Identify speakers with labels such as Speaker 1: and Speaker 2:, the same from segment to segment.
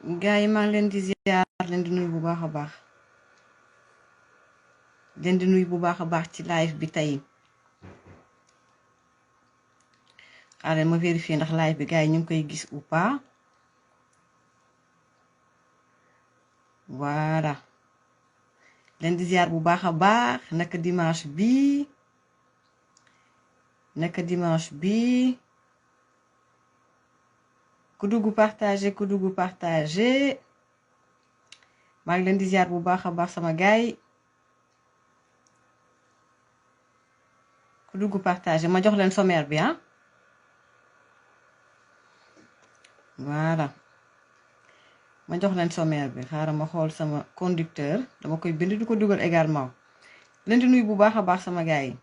Speaker 1: gars yi maa ngi leen di ziar leen di nuyu bu baax a baax leen di nuyu bu baax a baax ci live bi tey xaaral ma vérifier ndax live bi gars yi ñu ngi koy gis ou pas voilà leen di ziar bu baax a baax naka dimanche bi ku dugg partagé maa ngi leen di ziar bu baax a baax sama gars yi ku dugg partagé ma jox leen sommaire bi ah voilà ma jox leen sommaire bi xaaral ma xool sama conducteur dama koy bind du ko dugal également leen di nuyu bu baax a baax sama gars yi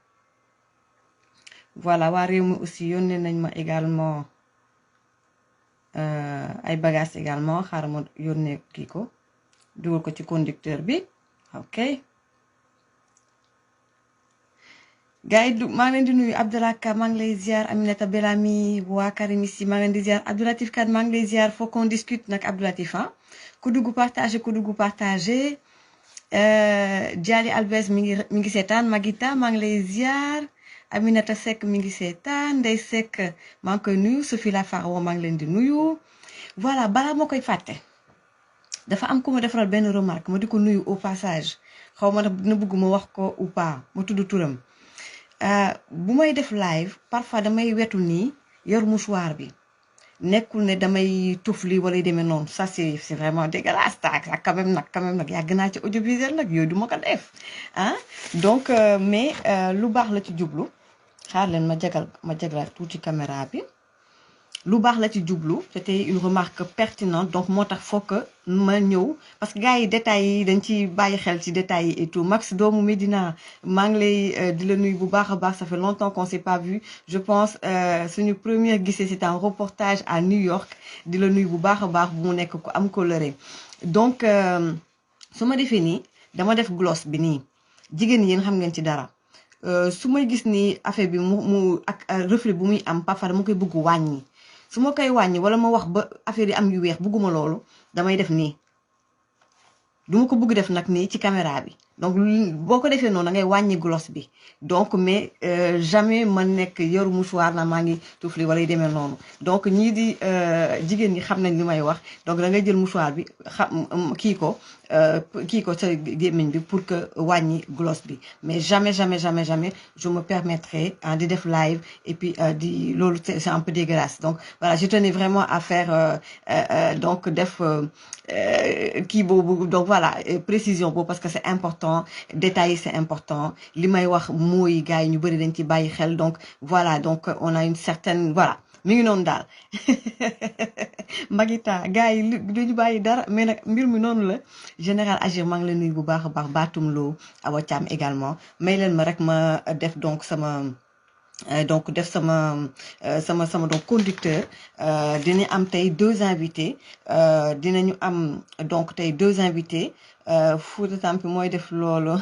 Speaker 1: voilà waa réew mi aussi yónnee nañ ma également ay bagages également xaaral ma yónnee kii ko dugal ko ci conducteur bi ok gars yi maa ngi leen di nuyu Abdallah Ka maa ngi lay ziar Aminata Belami waa Karim si maa ngi leen di ziar Abdoulatif Kane maa ngi lay ziar faut qu'on discute nag Abdoulatif ah ku dugg partagé Diali Alves mi ngi seetaan Magita maa ngi lay ziar Aminata Seck mi ngi seetaan Ndey Seck maa ngi koy nuyu Sophie Lafarwa maa ngi leen di nuyu voilà balaa moo koy fàtte dafa am ku ma defaral benn remarque ma di ko nuyu au passage xaw ma dina bëgg ma wax ko ou pas ma tudd turam bu may def live parfois damay wetu nii yor mouchoir bi nekkul ne damay tufli wala yu demee noonu ça c'est vraiment dégueulasse taak sax quand même nag yàgg naa ci audiovisuel nag yooyu du ma ko def ah donc mais lu baax la ci jublu xaar leen ma jagal tuuti caméra bi lu baax la ci jublu c'était une remarque pertinente donc moo tax faut que ma ñëw parce que gars yi détails yi dañ ci bàyyi xel ci détails yi et tout Max doomu Medina maa ngi lay di la nuyu bu baax a baax ça fait longtemps qu'on s'est pas vu je pense suñu première gisee c'était un reportage à New York di la nuyu bu baax a baax bu mu nekk ko am coloré donc su ma defee nii dama def gloss bi nii jigéen yéen xam ngeen ci dara su may gis ni affaire bi mu ak reflet bu muy am parfois dama koy bëgg wàññi su ma koy wàññi wala ma wax ba affaire yi am yu weex bëgguma loolu damay def nii duma ko bëgg def nag nii ci caméra bi donc boo ko defee noonu da ngay wàññi gloss bi donc mais jamais ma nekk yoru mouchoir na maa ngi tufli wala yu demee noonu donc ñii di jigéen ñi xam nañ li may wax donc da ngay jël mouchoir bi kii ko sa gémmiñ bi pour que wàññi gloss bi mais jamais je me permettrai di def live et puis di loolu c'est un peu dégueulasse donc voilà je tenais vraiment à faire donc def kii boobu donc voilà précision boobu parce que c'est important détail c'est important li may wax mooy gars yi ñu bëri dañ ci bàyyi xel donc voilà donc on a une certaine voilà mi ngi noonu daal Magita gars yi duñu bàyyi dara mais nag mbir mi noonu la général Agir maa ngi la nuyu bu baax a baax Batum Lo Awa Thiam également may leen ma rek ma def donc sama donc conducteur dina am tey deux invités dinañu am donc tey deux invités Fouta Tampi mooy def loolu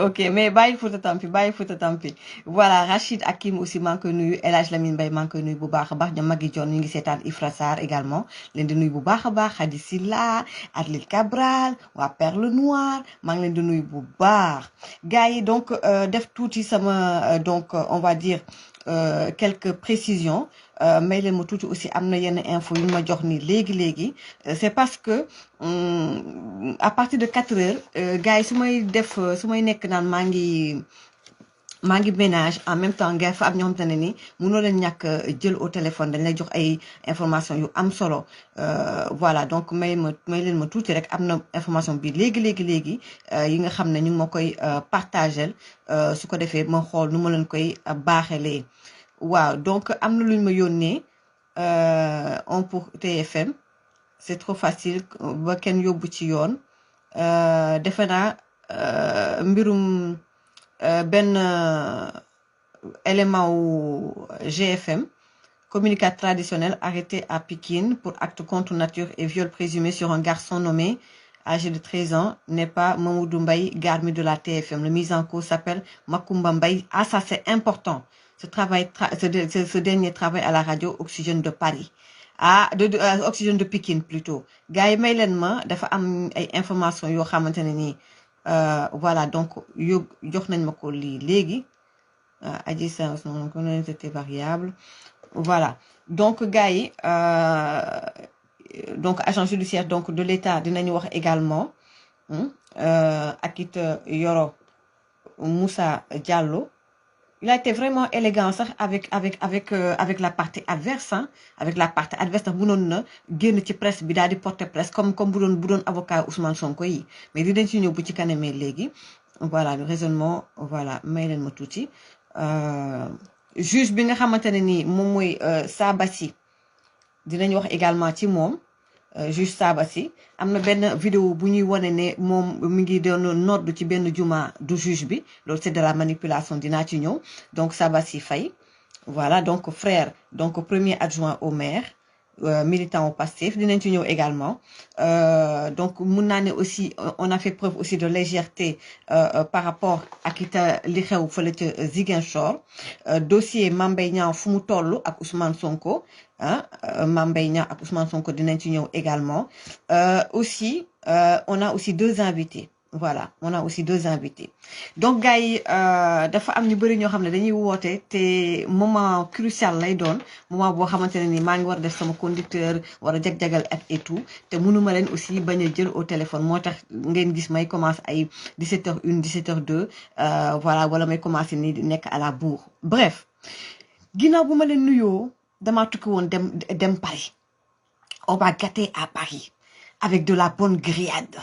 Speaker 1: ok mais bàyyi Fouta Tampi voilà Rachid Hakim aussi maa ngi koy nuyu El Hadj Lamine Mbaye maa ngi koy nuyu bu baax a baax ñoom Magui John ñu ngi seetaan Ifra Sarr également leen di nuyu bu baax a baax Khady Silla Adlil Cabral waa Perle Noire maa ngi leen di nuyu bu baax gars yi donc def tuuti sama donc on va dire quelques précisions may leen ma tuuti aussi am na yenn info yu ma jox ni léegi c'est parce que à partir de 4 heures gars yi su may nekk naan maa ngi ménage en même temps gars fa am ñoo xamante ne ni mënoo leen ñàkk jël au téléphone dañ lay jox ay information yu am solo voilà donc may leen ma tuuti rek am na information bi léegi yi nga xam ne ñu ngi ma koy partagel su ko defee ma xool nu ma leen koy baaxelee waaw donc am na lu ñu ma yónnee on pour TFM c'est trop facile ba kenn yóbbu ci yoon defe naa mbirum benn élément wu GFM communicateur traditionnel arrêté à Pikine pour acte contre nature et viol présumé sur un garçon nommé âgé de 13 ans n'est pas Mamoudou Mbaye Garmi de la TFM. Le mis en cause s'appelle Makumba Mbaye. Ah ça c'est important. Ce dernier travaille à la radio Oxygène de Paris. ah oxygène de Pikine plutôt gars yi may leen ma dafa am ay information yoo xamante ne nii voilà donc jox nañ ma ko lii léegi Adji Sarr son communauté variable voilà donc gars yi donc agent judiciaire donc de l'État dinañu wax également ak it Yoro Moussa Diallo. Il a été vraiment élégant sax avec la partie adverse hein, avec la partie adverse ndax mënoon na génn ci presse bi daal di porter presse comme bu doon avocat Ousmane Sonko yi mais dinañ ci ñëw bu ci kanamee léegi voilà le raisonnement voilà may leen ma tuuti juge bi nga xamante ne nii moom mooy Sabassi dinañ wax également ci moom juge Sabassi am na benn vidéo bu ñuy wane ne moom mi ngi doon nodd ci benn juma du juge bi loolu c'est de la manipulation dinaa ci ñëw donc Sabassi Faye voilà donc frère donc premier adjoint au maire militant au Pastef dinañ ci ñëw également donc mun naa ne aussi on a fait preuve aussi de légèreté par rapport ak it li xew fële ca Ziguinchor dossier Mame Mbaye Niang fu mu toll ak Ousmane Sonko Mame Mbaye Niang ak Ousmane Sonko dinañ ci ñëw également aussi on a aussi deux invités voilà on a aussi deux invités donc gars yi dafa am ñu bëri ñoo xam ne dañuy woote te moment crucial lay doon moment boo xamante ne ni maa ngi war a def sama conducteur war a jag-jagal ak et tout te mënuma leen aussi bañ a jël au téléphone moo tax ngeen gis may commencé ay 17h01 17h02 voilà wala may commencé nii di nekk à la bourre bref ginnaaw bu ma leen nuyoo damaa tukki woon dem Paris on m'a gâté à Paris avec de la bonne grillade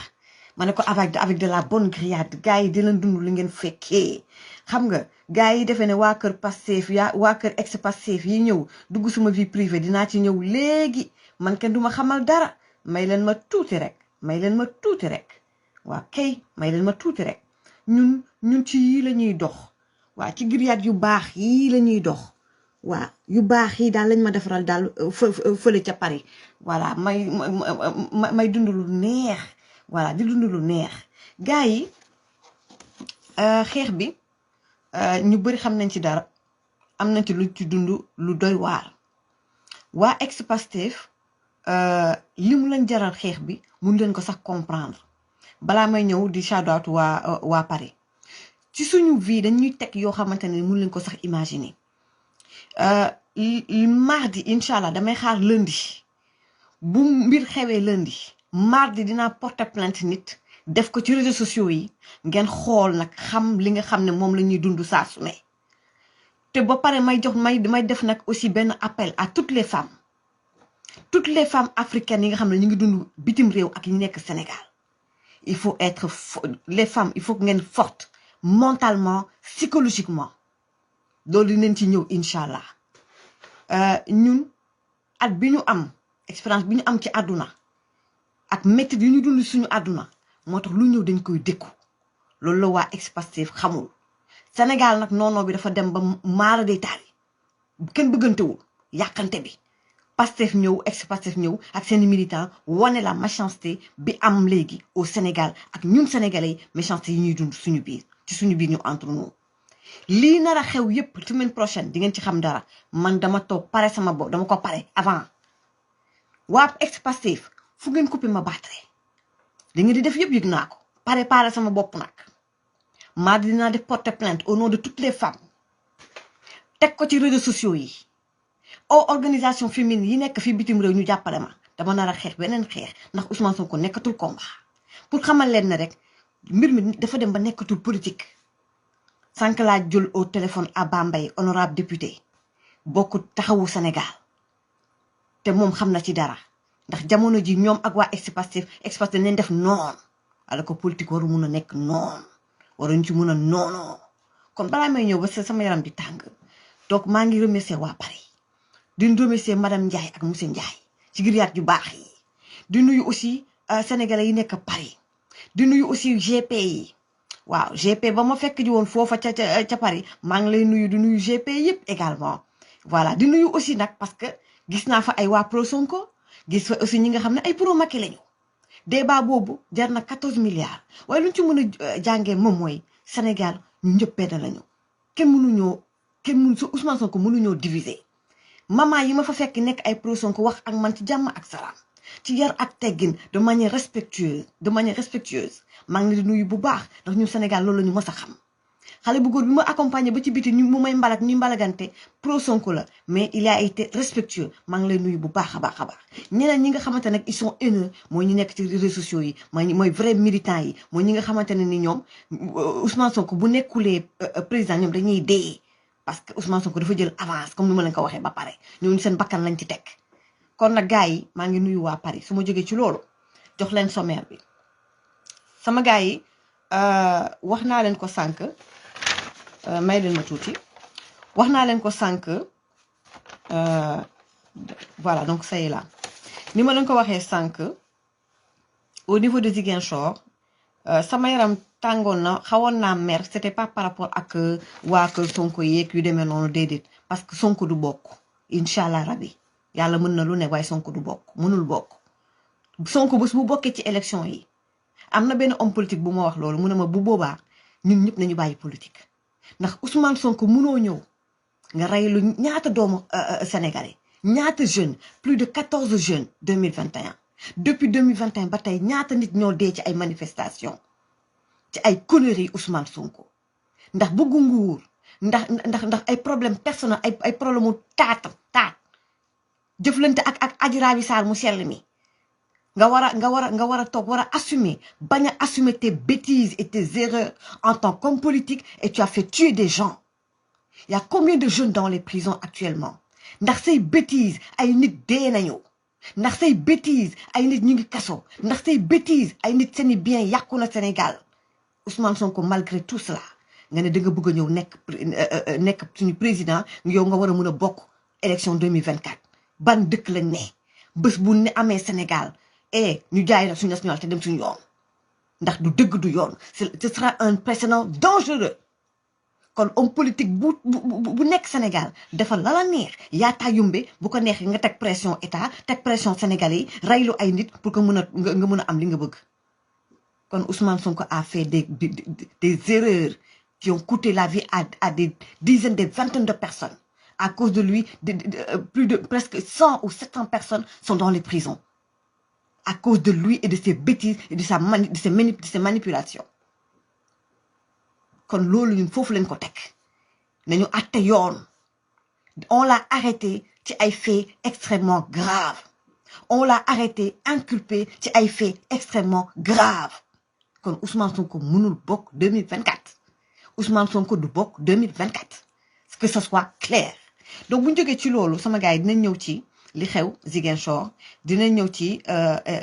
Speaker 1: ma ne ko avec de la bonne grillade gars yi di leen dund li ngeen fekkee xam nga gars yi defee ne waa kër Pastef waa kër ex Pastef yi ñëw dugg suma vie privée dinaa ci ñëw léegi man kenn du ma xamal dara may leen ma tuuti rek may leen ma tuuti rek waa kay may leen ma tuuti rek ñun ci yii la ñuy dox waa ci grillade yu baax yii la ñuy dox waa yu baax yi daal lañ ma defaral daal fële ca Paris voilà may dund lu neex voilà di dund lu neex gars yi xeex bi ñu bëri xam nañ ci dara am nañ ci lu ci dund lu doy waar waa ex Pastef li mu leen jaral xeex bi mun leen ko sax comprendre balaa may ñëw di shout out waa Paris ci suñu vie dañuy teg yoo xamante ne mun leen ko sax imaginer mardi incha allah damay xaar lundi bu mbir xewee lundi mardi dinaa porter plainte nit def ko ci réseaux sociaux yi ngeen xool nag xam li nga xam ne moom la ñuy dund saa su ne te ba pare may def nag aussi benn appel à toutes les femmes africaines yi nga xam ne ñu ngi dund bitim réew ak ñu nekk Sénégal il faut être les femmes il faut que ngeen forte mentalement psychologiquement loolu dinañ ci ñëw incha allah ñun at bi ñu am expérience bi ñu am ci àdduna ak métti yi ñu dund suñu àdduna moo tax lu ñëw dañ koy dékku loolu la waa ex-Pastef xamul Sénégal nag noonoo bi dafa dem ba maara day taali kenn bëggantewul yàqante bi Pastef ñëw ex-Pastef ñëw ak seeni militants wane la méchanceté bi am léegi au Sénégal ak ñun sénégalais méchanceté yi ñuy dund suñu biir ci suñu biir ñu entre nous lii nar a xew yépp semaine prochaine di ngeen ci xam dara man dama toog pare sama bopp dama ko pare avant waa ex-Pastef fu ngeen coupé ma battre da ngeen di def yëpp yëg naa ko pare sama bopp nag maa dinaa def porter plainte au nom de toutes les femmes teg ko ci réseaux sociaux yi organisation féminine yi nekk fii bitim réew ñu jàppale ma dama nar a xeex beneen xeex ndax Ousmane Sonko nekkatul combat pour xamal leen ne rek mbir mi dafa dem ba nekkatul politique sànq laa jël au téléphone à Bambey honorable député bokk taxawu Sénégal te moom xam na ci dara ndax jamono ji ñoom ak waa ex-Pastef nañ def noonu alors que politique waru mun a nekk noonu waruñ ci mun a noonoo kon balaa may ñëw ba sama yaram di tàng donc maa ngi remercier waa Paris di remercier madame Ndiaye ak monsieur Ndiaye ci grillade yu baax yi di nuyu aussi sénégalais yi nekk Paris di nuyu aussi GP yi waaw GP ba ma fekk ji woon foofa ca Paris maa ngi lay nuyu di nuyu GP yëpp également voilà di nuyu aussi nag parce que gis naa fa ay waa pro Sonko gis fa aussi ñi nga xam ne ay pro Macky lañu débat boobu jar na 14 milliards waaye lu ñu ci mën a jàngee moom mooy Sénégal ñu ñëpp benn lañu kenn mënu su Ousmane Sonko mënuñoo diviser maman yi ma fa fekk nekk ay pro Sonko wax ak man ci jàmm ak salaam ci yar ak teggin de manière respectueuse maa ngi leen di nuyu bu baax ndax ñun Sénégal loolu la ñu mës a xam xale bu góor bi ma accompagné ba ci biti ñu mu may mbalak ñu mbalagante pro Sonko la mais il a été respectueux maa ngi lay nuyu bu baax a baax a baax ñeneen ñi nga xamante nag ils sont haineux mooy ñi nekk ci réseaux sociaux yi mooy vrai militants yi mooy ñi nga xamante ne ni ñoom Ousmane Sonko bu nekkulee président ñoom dañuy dee parce que Ousmane Sonko dafa jël avance comme ni ma leen ko waxee ba pare ñooñu seen bakkan lañ ci teg kon nag gars yi maa ngi nuyu waa Paris su ma jógee ci loolu jox leen sommaire bi sama gars yi wax naa leen ko sànq may leen ma tuuti wax naa leen ko sànq voilà donc ça y est là ni ma leen ko waxee sànq au niveau de Ziguinchor sama yaram tàngoon na xawoon naa mer c'était pas par rapport ak waa kër Sonko yeeg yu demee noonu déedéet parce que Sonko du bokk incha allah rabi yàlla mën na lu ne waaye Sonko du bokk mënul bokk Sonko bés bu bokkee ci élection yi am na benn homme politique bu ma wax loolu mu ne ma bu boobaa ñun ñëpp nañu bàyyi politique ndax Ousmane Sonko mënoo ñëw nga rey lu ñaata doomu sénégalais ñaata jeunes plus de 14 jeunes 2021 depuis 2021 ba tey ñaata nit ñoo dee ci ay manifestations ci ay conneries Ousmane Sonko ndax bëggu nguur ndax ay problème personnel ay problème mu taat jëflante ak Adji Raby Sarr mu sell mi nga war a toog war a assumer bañ a assumer tes bêtises et tes erreurs en tant qu'homme politique et tu as fait tuer des gens. Il y a combien de jeunes dans les prisons actuellement ndax say bêtises ay nit dee nañu ndax say bêtises ay nit ñu ngi kaso ndax say bêtises ay nit seeni bien yàqu na Sénégal Ousmane Sonko malgré tout cela nga ne da nga bëgg a ñëw nekk suñu président yow nga war a mën a bokk élection 2024 ban dëkk lañ ne bés bu ne amee Sénégal ñu jaay la suñu nationalité dem suñu yoon ndax du dëgg du yoon ce sera un précédent dangereux kon homme politique bu nekk Sénégal defal la neex yaataa yumbe bu ko neexee nga teg pression état teg pression sénégalais yi raylu ay nit pour que nga mën a am li nga bëgg kon Ousmane Sonko a fait des erreurs qui ont coûté la vie à des dizaines, des vingtaines de personnes. À cause de lui, plus de presque 100 ou 700 personnes sont dans les prisons. À cause de lui et de ses bêtises et de ses manipulations. Kon loolu ñun foofu lañ ko teg nañu àtte yoon on l'a arrêté ci ay faits extrêmement graves on l'a arrêté inculpé ci ay faits extrêmement graves kon Ousmane Sonko mënul bokk 2024 Ousmane Sonko du bokk 2024 que ce soit clair donc bu ñu jógee ci loolu sama gars yi dinañ ñëw ci li xew Ziguinchor dinañ ñëw ci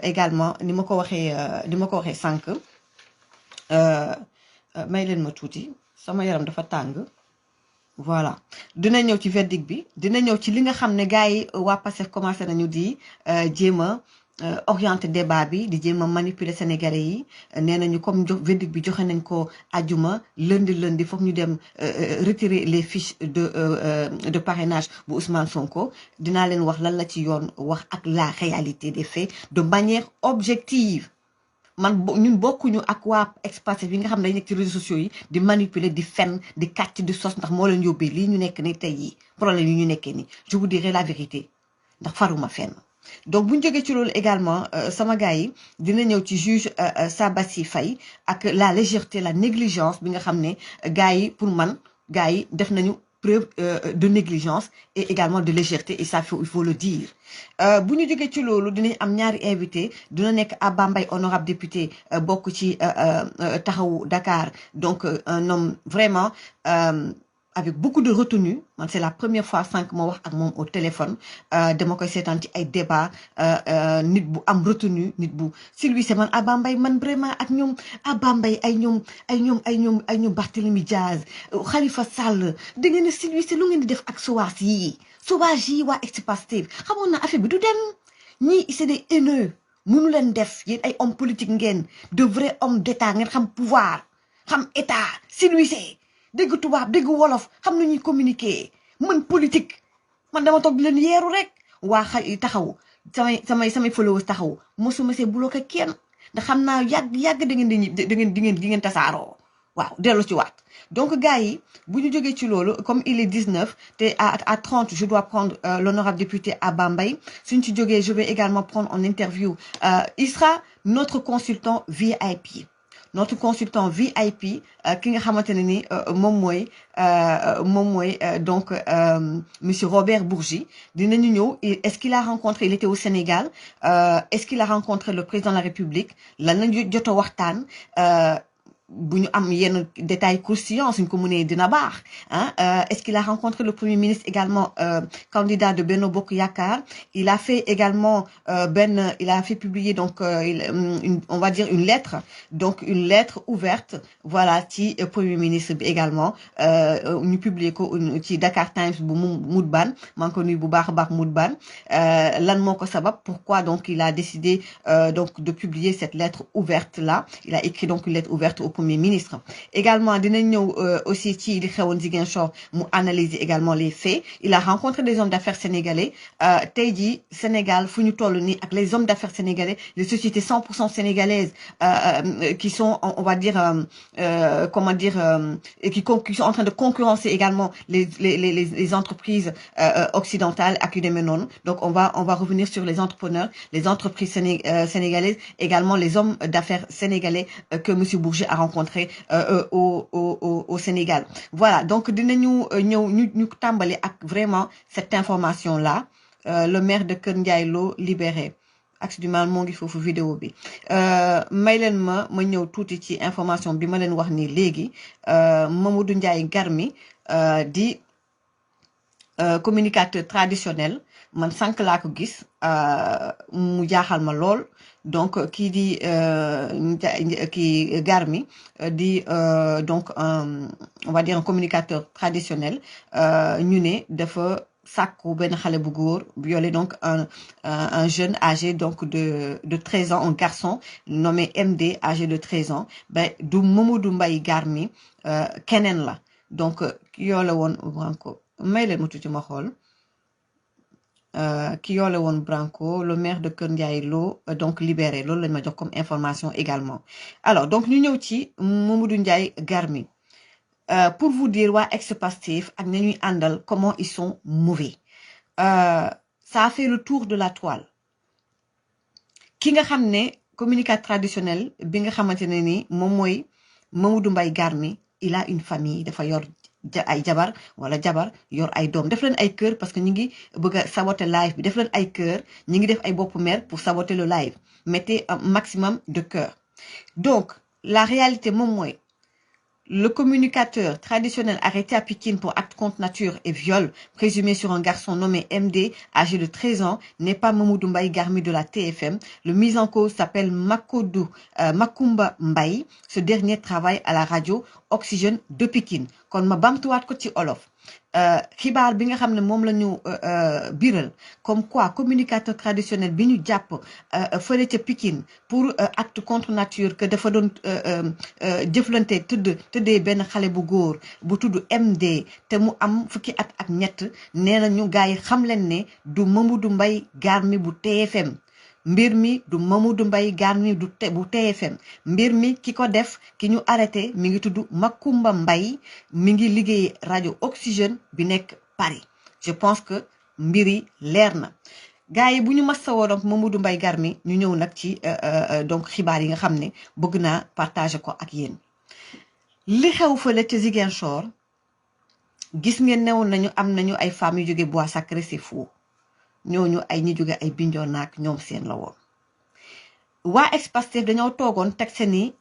Speaker 1: également ni ma ko waxee sànq may leen ma tuuti sama yaram dafa tàng voilà dina ñëw ci verdict bi dina ñëw ci li nga xam ne gars yi waa Pastef commencé nañu di jéem a orienté débat bi di jéem a manipuler sénégalais yi nee nañu comme verdict bi joxe nañ ko ajuma lundi foog ñu dem retirer les fiches de parrainage bu Ousmane Sonko dinaa leen wax lan la ci yoon wax ak la réalité des faits de manière objective ñun bokkuñu ak waa ex-Pastef yi nga xam ne dañ nekk ci réseaux sociaux yi di manipuler di fen di kàcc di sos ndax moo leen yóbbee lii ñu nekk ni tey yi problème yi ñu nekkee ni je vous dirai la vérité ndax faruma fenn donc bu ñu jógee ci loolu également sama gars yi dina ñëw ci juge Sabassi Faye ak la légèreté la négligence bi nga xam ne gars yi pour man gars yi def nañu preuve de négligence et également de légèreté et ça il faut le dire bu ñu jógee ci loolu dinañ am ñaari invité dina nekk Abba Mbaye honorable député bokk ci taxawu Dakar donc un homme vraiment avec beaucoup de retenue man c'est la première fois sànq ma wax ak moom au téléphone dama koy seetaan ci ay débat nit bu am retenue nit bu silvissé man Abba Mbaye man vraiment ak ñoom Abba Mbaye ay ñoom Barthélémy Diaz Khalifa Sall da ngeen a silvissé lu ngeen di def ak sauvage yi waa ex-Pastef xamoon na affaire bi du dem ñii c'est des haineux mënu leen def yéen ay hommes politiques ngeen de vrais hommes d'état ngeen xam pouvoir xam état silvissé dégg tubaab dégg wolof xam nañuy communiquer mën politique man dama toog di leen yeeru rek waa taxaw samay followers taxaw mosuma see bloqué kenn ndax xam naa yàgg da ngeen tasaaroo waaw dellu ci waat donc gars yi bu ñu jógee ci loolu comme il est 19 te à 30 je dois prendre l'honorable député Abba Mbaye suñ ci jógee je vais également prendre en interview il sera notre consultant VIP notre consultant VIP ki nga xamante ne ni moom mooy donc monsieur Robert Bourgi dinañu ñëw est-ce qu'il a rencontré il était au Sénégal est-ce qu'il a rencontré le président de la République lan lañu jot a waxtaan bu ñu am yenn détails croustillants suñ ko mënee dina baax est-ce qu'il a rencontré le premier ministre également candidat de Benno Bokk Yaakaar il a fait également il a fait publier donc on va dire une lettre ouverte voilà ci premier ministre bi également ñu publier ko ci Dakar Times bu Moutbane maa ngi ko nuyu bu baax a baax Moutbane lan moo ko sabab pourquoi donc il a décidé donc de publier cette lettre ouverte là il a écrit donc une lettre ouverte au premier ministre également dinañ ñëw aussi ci li xewoon Ziguinchor mu analyser également les faits il a rencontré des hommes d'affaires sénégalais tey jii Sénégal fu ñu toll nii ak les hommes d'affaires sénégalais les sociétés 100% sénégalaises qui sont on va dire comment dire qui sont en train de concurrencer également les entreprises occidentales ak yu demee noonu donc on va revenir sur les entrepreneurs les entreprises sénégalaises également les hommes d'affaires sénégalais que monsieur Bourgi a rencontré au Sénégal voilà donc dinañu ñëw ñu tàmbali ak vraiment cette information là le maire de Kër Ndiaye Lo libéré actuellement moo ngi foofu vidéo bi may leen ma ñëw tuuti ci information bi ma leen wax nii léegi Mamadou Ndiaye Garmi di communicateur traditionnel man sànq laa ko gis mu jaaxal ma lool donc kii di kii Garmi di donc on va dire un communicateur traditionnel ñu ne dafa sàkku benn xale bu góor violé donc un jeune âgé donc de 13 ans un garçon nommé MD âgé de 13 ans ben du Mamadou Mbaye Garmi keneen la donc ki yoo la woon Branco may leen mu tuuti ma xool ki yoo la woon Branco le maire de Kër Ndiaye Lo donc libéré loolu lañ ma jox comme information également alors donc ñu ñëw ci Mamadou Ndiaye Garmi pour vous dire waa ex-Pastef ak na ñuy àndal comment ils sont mauvais ça a fait le tour de la toile ki nga xam ne communicateur traditionnel bi nga xamante ne ni moom mooy Mamadou Mbaye Garmi il a une famille dafa yor ay jabar yor ay doom def leen ay cœur parce que ñi ngi bëgg a saboter live bi def leen ay cœur ñi ngi def ay bopp mer pour saboter le live mettez un maximum de cœur donc la réalité moom mooy le communicateur traditionnel arrêté à Pikine pour acte contre nature et viol présumé sur un garçon nommé MD âgé de 13 ans n'est pas Mamadou Mbaye Garmi de la TFM. Le mis en cause s'appelle Makumba Mbaye. Ce dernier travaille à la radio Oxygène de Pikine. Kon ma bamtuwaat ko ci olof xibaar bi nga xam ne moom la ñu biral comme quoi communicateur traditionnel bi ñu jàpp fële ca Pikine pour acte contre nature que dafa doon jëflante tëddee benn xale bu góor bu tudd MD te mu am fukki at ak ñett nee na ñu gars yi xam leen ne du Mamadou Mbaye Garmi bu TFM mbir mi du Mamadou Mbaye Garmi bu TFM mbir mi ki ko def ki ñu arrêté mi ngi tudd Makumba Mbaye mi ngi liggéey rajo Oxygène bi nekk Paris je pense que mbir yi leer na gars yi bu ñu masawoo donc Mamadou Mbaye Garmi ñu ñëw nag ci donc xibaar yi nga xam ne bëgg naa partager ko ak yéen li xew fële ca Ziguinchor gis ngeen newoon nañu am nañu ay femmes yu jóge Bois Sacré c'est faux ñooñu ay ñi jóge ay Bignona ak ñoom seen la woon waa ex-Pastef dañoo toogoon teg seeni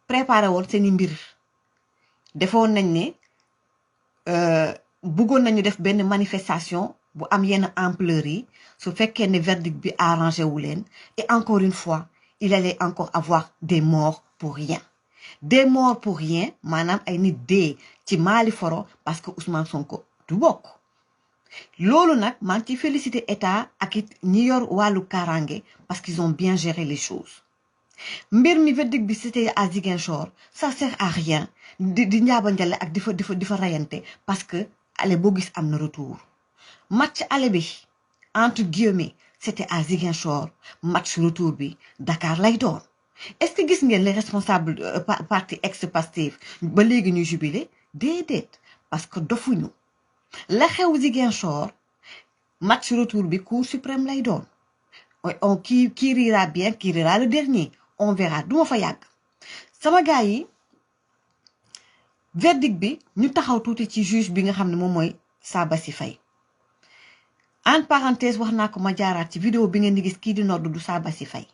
Speaker 1: préparé woon seeni mbir defoon nañ ne bëggoon nañu def benn manifestation bu am yenn ampleur yi su fekkee ne verdict bi arrangé wu leen et encore une fois il allait encore avoir des morts pour rien maanaam ay nit dee ci Mali foro parce que Ousmane Sonko du bokk loolu nag maa ngi ciy féliciter état ak it ñi yor wàllu kaaraange parce qu'ils ont bien géré les choses mbir mi verdict bi c'était à Ziguinchor ça sert à rien di njaaba njale ak di fa rayante parce que ale boo gis am na retour match ale bi entre guillemets c'était à Ziguinchor match retour bi Dakar lay doon est-ce que gis ngeen les responsables parti ex-Pastef ba léegi ñuy jubilé déedéet parce que dofuñu la xew Ziguinchor match retour bi cour suprême lay doon on qui rira bien qui rira le dernier on verra duma fa yàgg sama gars yi verdict bi ñu taxaw tuuti ci juge bi nga xam ne moom mooy Sabassy Faye en parenthèse wax naa ko ma jaaraat ci vidéo bi ngeen di gis kii di nodd du Sabassy Faye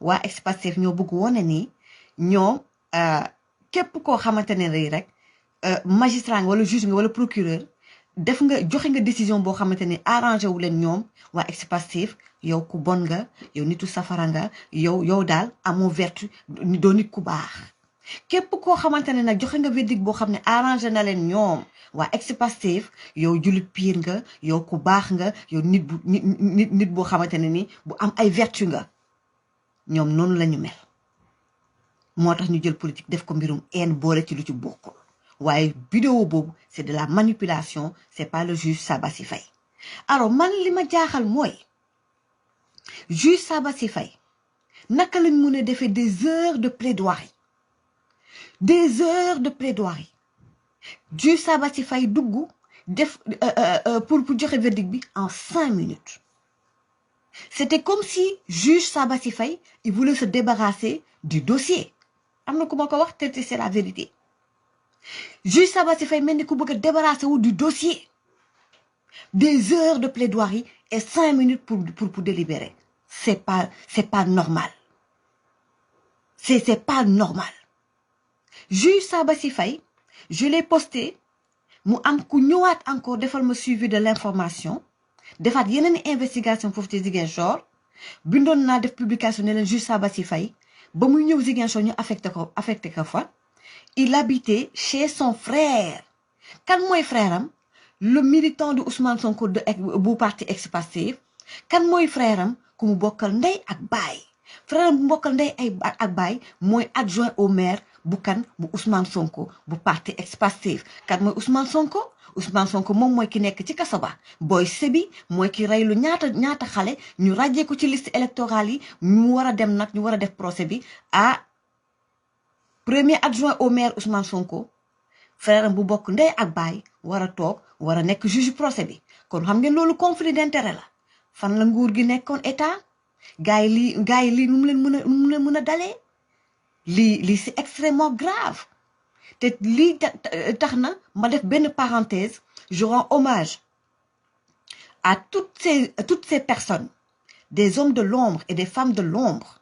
Speaker 1: waa ex-Pastef ñoo bëgg wone ni ñoom képp koo xamante ne rek magistrat nga wala juge nga wala procureur def nga joxe nga décision boo xamante ne arrangé wu leen ñoom waa ex-Pastef yow ku bon nga yow nitu safara nga yow daal amoo vertu doo nit ku baax képp koo xamante ne nag joxe nga verdict boo xam ne arrangé na leen ñoom waa ex-Pastef yow jullit piir nga yow ku baax nga yow nit boo xamante ne ni bu am ay vertu nga ñoom noonu la ñu mel moo tax ñu jël politique def ko mbirum haine boole ci lu ci bokkul waaye vidéo boobu c'est de la manipulation c'est pas le juge Sabassy Faye alors man li ma jaaxal mooy juge Sabassy Faye naka lañ mën a defee des heures de plaidoirie juge Sabassy Faye dugg def pour joxe verdict bi en 5 minutes c'était comme si juge Sabassy Faye il voulait se débarrasser du dossier am na ku ma ko wax te c'est la vérité juge Sabassy Faye mel ni ku bëgg a débarrasser wu du dossier des heures de plaidoirie et 5 minutes pour délibérer c'est pas normal c'est pas normal juge Sabassy Faye je l'ai posté mu am ku ñëwaat encore defal ma suivi de l'information defaat yeneen investigation foofu ci Ziguinchor bindoon naa def publication ne leen juge Sabassy Faye ba muy ñëw Ziguinchor ñu affecté ko fa il habitait chez son frère kan mooy frère am le militant de Ousmane Sonko bu parti ex-Pastef kan mooy frère am ku mu bokkal ndey ak baay frère am bu bokkal ndey ak baay mooy adjoint au maire bu kan bu Ousmane Sonko bu parti ex-Pastef kan mooy Ousmane Sonko moom mooy ki nekk ci kaso ba booy sebi mooy ki reylu ñaata xale ñu ràjjee ko ci liste électorale yi ñu war a dem nag ñu war a def procès bi premier adjoint au maire Ousmane Sonko frère am bu bokk ndey ak baay war a toog war a nekk juge procès bi kon xam ngeen loolu conflit d'intérêt la fan la nguur gi nekkoon état gars yi lii nu mu leen mën a dalee lii c'est extrêmement grave te lii tax na ma def benn parenthèse je rends hommage à toutes ces personnes des hommes de l'ombre et des femmes de l'ombre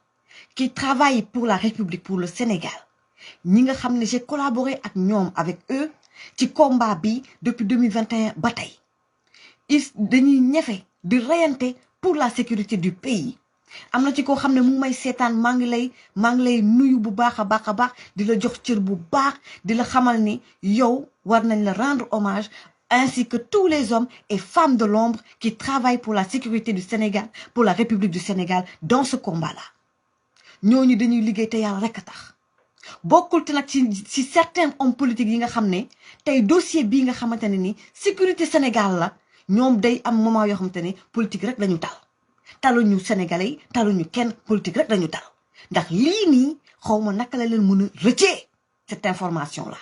Speaker 1: qui travaillent pour la République pour le Sénégal ñi nga xam ne j'ai collaboré ak ñoom avec eux ci combat bi depuis 2021 ba tey dañuy ñefe di reyante pour la sécurité du pays am na ci koo xam ne mu may seetaan maa ngi lay nuyu bu baax a baax di la jox cër bu baax di la xamal ni yow war nañ la rendre hommage ainsi que tous les hommes et femmes de l'ombre qui travaillent pour la sécurité du Sénégal pour la République du Sénégal dans ce combat-là ñooñu dañuy liggéey te yàlla rek a tax bokkul te nag ci certains hommes politiques yi nga xam ne tey dossier bii nga xamante ne ni sécurité Sénégal la ñoom day am moment yoo xamante ne politique rek lañu taluñu Sénégalais yi taluñu kenn politique rek lañu tal ndax lii nii xaw ma naka la leen mën a rëccee cette information là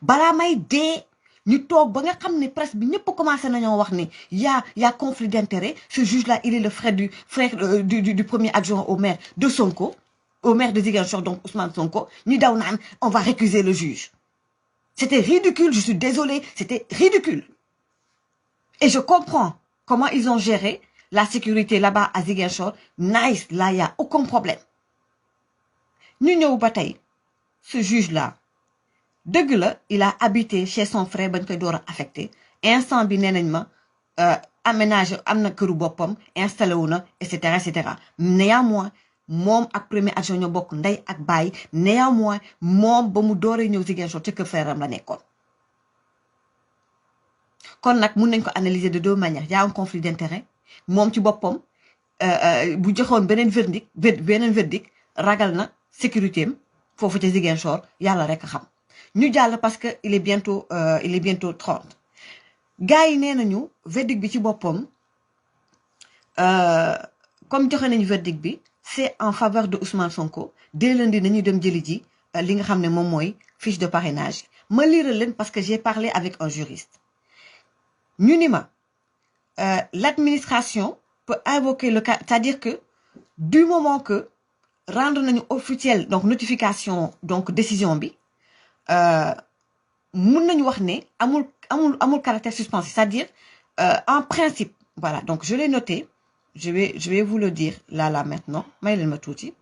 Speaker 1: balaa may dee ñu toog ba nga xam ne presse bi ñëpp commencé nañoo wax ni y a conflit d'intérêt ce juge là il est le frère du premier adjoint au maire de Sonko au maire de Ziguinchor donc Ousmane Sonko ñu daw naan on va récuser le juge c'était ridicule je suis désolée c'était ridicule et je comprends comment ils ont géré la sécurité là-bas à Ziguinchor nice là y a aucun problème ñu ñëw ba tey ce juge là dëgg la il a habité chez son frère bañ koy door a affecté instant bi nee nañ ma aménagé am na këru boppam installé wu na et cetera néanmoins moom ak premier adjoint ñoo bokk ndey ak baay néanmoins moom ba mu dooree ñëw Ziguinchor ca kër frère am la nekkoon kon nag mun nañ ko analyser de deux manières y a un conflit d'intérêt moom ci boppam bu joxoon beneen verdict ragal na sécurité am foofu ca Ziguinchor yàlla rek a xam ñu jàll parce que il est bientôt 30 gars yi nee nañu verdict bi ci boppam comme joxe nañu verdict bi c'est en faveur de Ousmane Sonko dès lundi nañu dem jëli ji li nga xam ne moom mooy fiche de parrainage ma liral leen parce que j'ai parlé avec un juriste ñu ni ma l'administration peut invoquer le cas, c'est-à-dire que du moment que rendre nañu officiel donc notification donc décision bi mun nañu wax ne amul caractère suspensif, c'est-à-dire en principe voilà, donc je l'ai noté, je vais vous le dire là maintenant may leen ma tuuti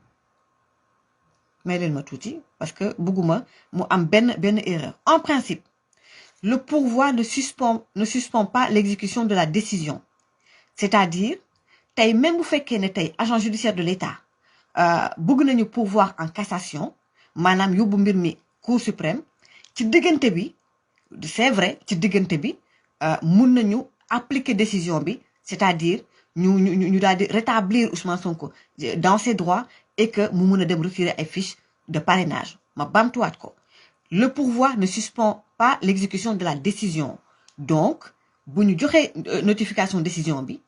Speaker 1: parce que bëgguma mu am benn erreur. En principe le pourvoi ne suspend pas l'exécution de la décision, c'est-à-dire tey même bu fekkee ne tey agent judiciaire de l'État bëgg nañu pourvoir en cassation maanaam yóbbu mbir mi Cour suprême ci diggante bi c'est vrai ci diggante bi mun nañu appliquer décision bi, c'est-à-dire ñu daal di rétablir Ousmane Sonko dans ses droits et que mu mun a dem retirer ay fiches de parrainage. Ma bamtuwaat ko, le pourvoi ne suspend pas l'exécution de la décision. Donc bu ñu joxee notification décision bi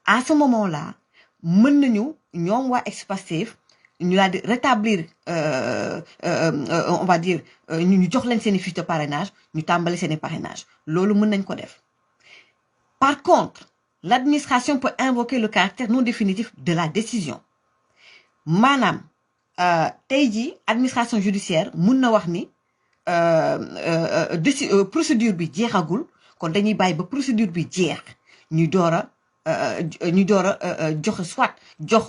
Speaker 1: à ce moment-là mën nañu ñoom waa ex-Pastef ñu daal di rétablir on va dire ñu jox leen seen i fiche de parrainage, ñu tàmbali seen i parrainage, loolu mën nañ ko def. Par contre l'administration peut invoquer le caractère non définitif de la décision. maanaam tey jii administration judiciaire mun na wax ni procédure bi jeexagul, kon dañuy bàyyi ba procédure bi jeex ñu door a jox soit jox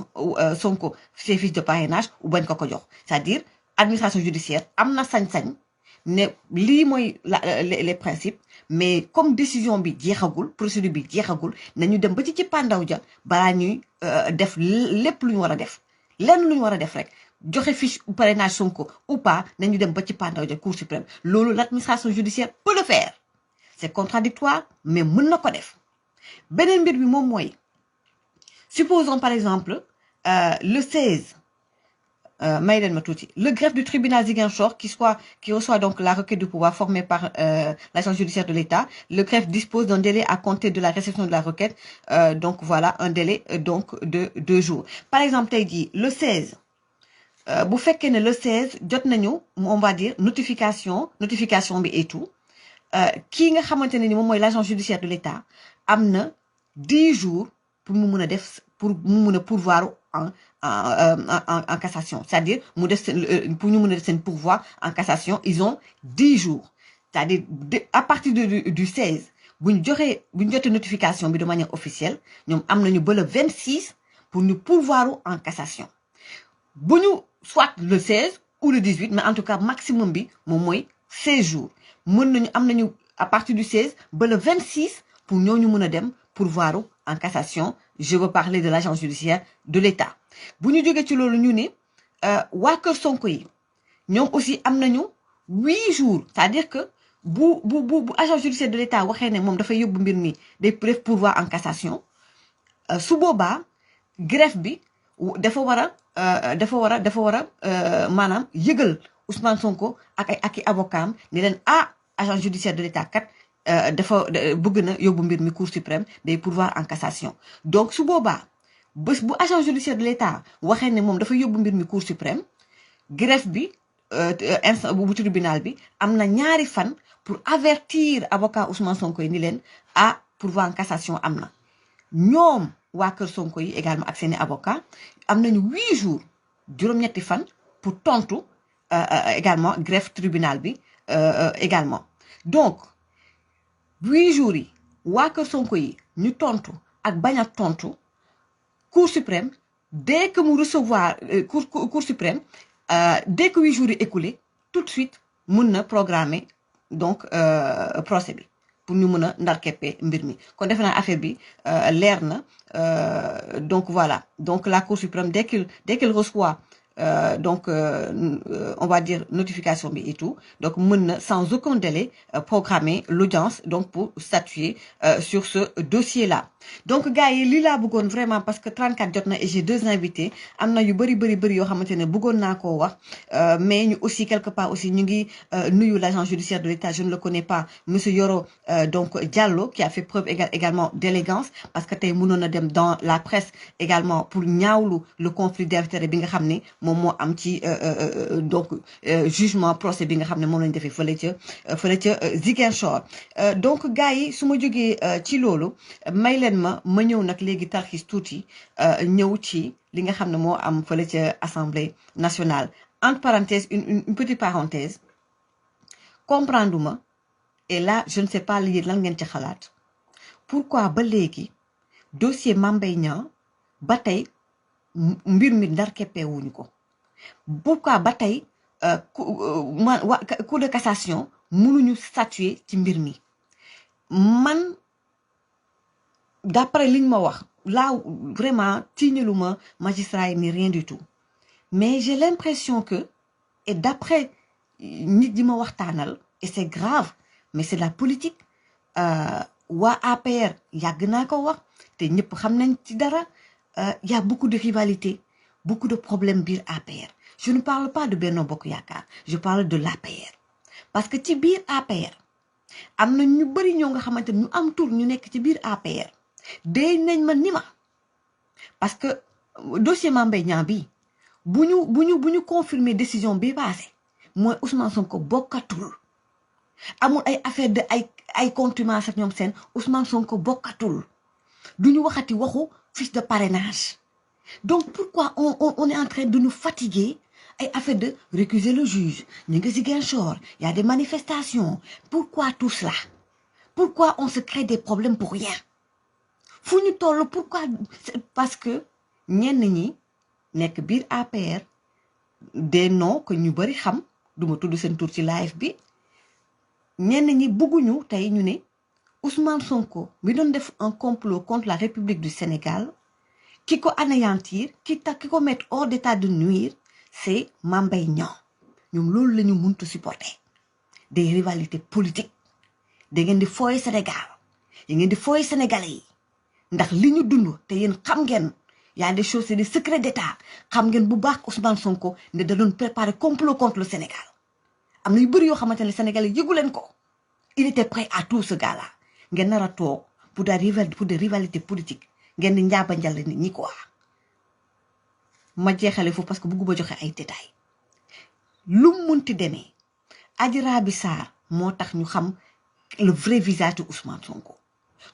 Speaker 1: Sonko ses fiches de parrainage ou bañ ko jox, c'est-à-dire administration judiciaire am na sañ-sañ ne lii mooy les principes, mais comme décision bi jeexagul, procédure bi jeexagul, nañu dem ba ci pandaw ja balaa ñuy def lépp lu ñu war a def, lenn lu ñu war a def rek joxe fiche parrainage Sonko ou pas, nañu dem ba ci pandaw ja Cour suprême. Loolu l'administration judiciaire peut le faire, c'est contradictoire mais mën na ko def. Beneen mbir bi moom mooy supposons par exemple le 16 may leen ma tuuti, le greffe du tribunal Ziguinchor qui reçoit donc la requête de pouvoir formée par l'agence judiciaire de l'État, le greffe dispose d'un délai à compter de la réception de la requête, donc voilà un délai donc de 2 jours. Par exemple tey jii le 16 bu fekkee ne le 16 jot nañu on va dire notification bi et tout, kii nga xamante ne ni moom mooy l'agence judiciaire de l'État am na 10 jours pour mu mun a def pour mu mun a pourvoir en cassation, c'est-à-dire mu def seen pour ñu mun a def seen pourvoi en cassation, ils ont 10 jours, c'est-à-dire à partir du 16 bu ñu jotee notification bi de manière officielle, ñoom am nañu ba le 26 pour ñu pourvoir en cassation. bu ñu soit le 16 ou le 18, mais en tout cas maximum bi moom mooy 16 jours. mën nañu am nañu à partir du 16 ba le 26 pour ñooñu mën a dem pourvoir en cassation. Je veux parler de l'agence judiciaire de l'État. bu ñu jógee ci loolu ñu ne waa kër Sonko yi ñoom aussi am nañu 8 jours, c'est-à-dire que bu agence judiciaire de l'État waxee ne moom dafay yóbbu mbir mi day def pourvoi en cassation, su boobaa greffe bi dafa war a maanaam yëgal Ousmane Sonko ak i avocat am ni leen agence judiciaire de l'État kat dafa bëgg na yóbbu mbir mi Cour suprême day pourvoir en cassation. Donc su boobaa bés bu agence judiciaire de l'État waxee ne moom dafa yóbbu mbir mi Cour suprême, greffe bi instant bu tribunal bi am na ñaari fan pour avertir avocat Ousmane Sonko yi ni leen pourvoi en cassation am na. ñoom waa kër Sonko yi également ak seeni avocat am nañu 8 jours juróom-ñetti fan pour tontu également greffe tribunal bi également. Donc 8 jours yi waa kër Sonko yi ñu tontu ak bañ a tontu, Cour suprême dès que mu recevoir Cour suprême dès que 8 jours yi écoulé, tout de suite mun na programmer donc procès bi pour ñu mën a ndar keppe mbir mi. Kon defe naa affaire bi leer na. Donc voilà, donc la Cour suprême dès qu'il reçoit donc on va dire notification et tout donc sans aucun délai programmer l'audience donc pour statuer sur ce dossier là donc gars yi lii laa bëggoon vraiment parce que 34 jot na et j'ai 2 invités am na yu bëri yoo xamante ne bëggoon naa koo wax mais ñu aussi quelque part aussi ñu ngi nuyu l'agent judiciaire de l'État je ne le connais pas monsieur Yoro donc Diallo qui a fait preuve également d'élégance parce que tey mënoon na dem dans la presse également pour ñaawlu le conflit d'intérêt bi nga xam ne moom moo am ci donc jugement procès bi nga xam ne moom lañu defee fële ca Ziguinchor donc gars yi su ma jógee ci loolu may leen ma ñëw nag léegi tarxis tuuti ñëw ci li nga xam ne moo am fële ca Assemblée nationale entre parenthèses une petite parenthèse comprendre ma et là je ne sais pas lii lan ngeen ci xalaat pourquoi ba léegi dossier Mame Mbaye Niang ba tey mbir mi ndar keppeewuñu ko pourquoi ba tey cour de cassation mënuñu statuer ci mbir mi man d'après liñ ma wax là vraiment tiiñaluma magistrat yi ni rien du tout mais j'ai l'impression que et d'après nit yi ma waxtaanal et c'est grave mais c'est la politique waa APR yàgg naa ko wax te ñëpp xam nañ ci dara y a beaucoup de rivalité beaucoup de problèmes biir APR je ne parle pas de Benno Bokk Yaakaar je parle de l'APR parce que ci biir APR am na ñu bëri ñoo nga xamante ñu am tur ñu nekk ci biir APR day nañ ma ni ma parce que dossier Mame Mbaye Niang bi bu ñu confirmer décision bi passé mooy Ousmane Sonko bokkatul amul ay affaire de ay contumace ak ñoom seen Ousmane Sonko bokkatul duñu waxati waxu fiche de parrainage donc pourquoi on est en train de nous fatiguer ay affaire de récuser le juge ñu ngi Ziguinchor y a des manifestations pourquoi tout cela pourquoi on se crée des problèmes pour rien fu ñu toll pourquoi parce que ñenn ñi nekk biir APR des noms que ñu bari xam duma tudd seen tur ci live bi ñenn ñi bëgguñu tey ñu ne Ousmane Sonko mi doon def un complot contre la République du Sénégal ki ko anéantir ki ko mettre hors d'état de nuire c'est Mame Mbaye Niang ñoom loolu la ñu mënut supporter des rivalités politiques da ngeen di fooy Sénégal yi ngeen di fooy Sénégalais yi ndax li ñu dund te yéen xam ngeen y a des choses c'est des secrets d'état xam ngeen bu baax Ousmane Sonko ne da doon préparer complot contre le Sénégal am na yu bëri yoo xamante ne Sénégalais yëgu leen ko il était prêt à tout ce gars-là ngeen nar a toog pour des rivalités politiques ngeen di njaaba njal nit ñi quoi ma jeexale foofu parce que bëgguma joxe ay détails lu munti demee Adji Raby Sarr moo tax ñu xam le vrai visage de Ousmane Sonko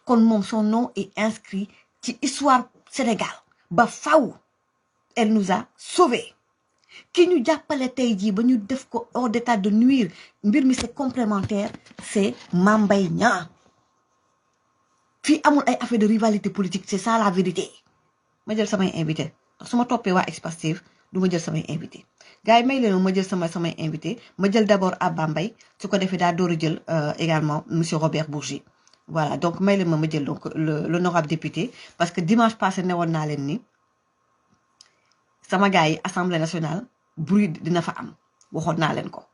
Speaker 1: kon moom son nom est inscrit ci histoire Sénégal ba faw elle nous a sauvés ki ñu jàppale tey jii ba ñu def ko hors d'état de nuire mbir mi c'est complémentaire c'est Mame Mbaye Niang fii amul ay affaire de rivalité politique c'est ça la vérité ma jël samay invité ndax su ma toppee waa Expassif du ma jël samay invité gars yi may leen ma jël samay invité ma jël d'abord Abba Mbaye su ko defee daa door a jël également monsieur Robert Bourgi voilà donc may leen ma jël donc l'honorable député parce que dimanche passé newoon naa leen ni sama gars yi assemblée nationale bruit dina fa am waxoon naa leen ko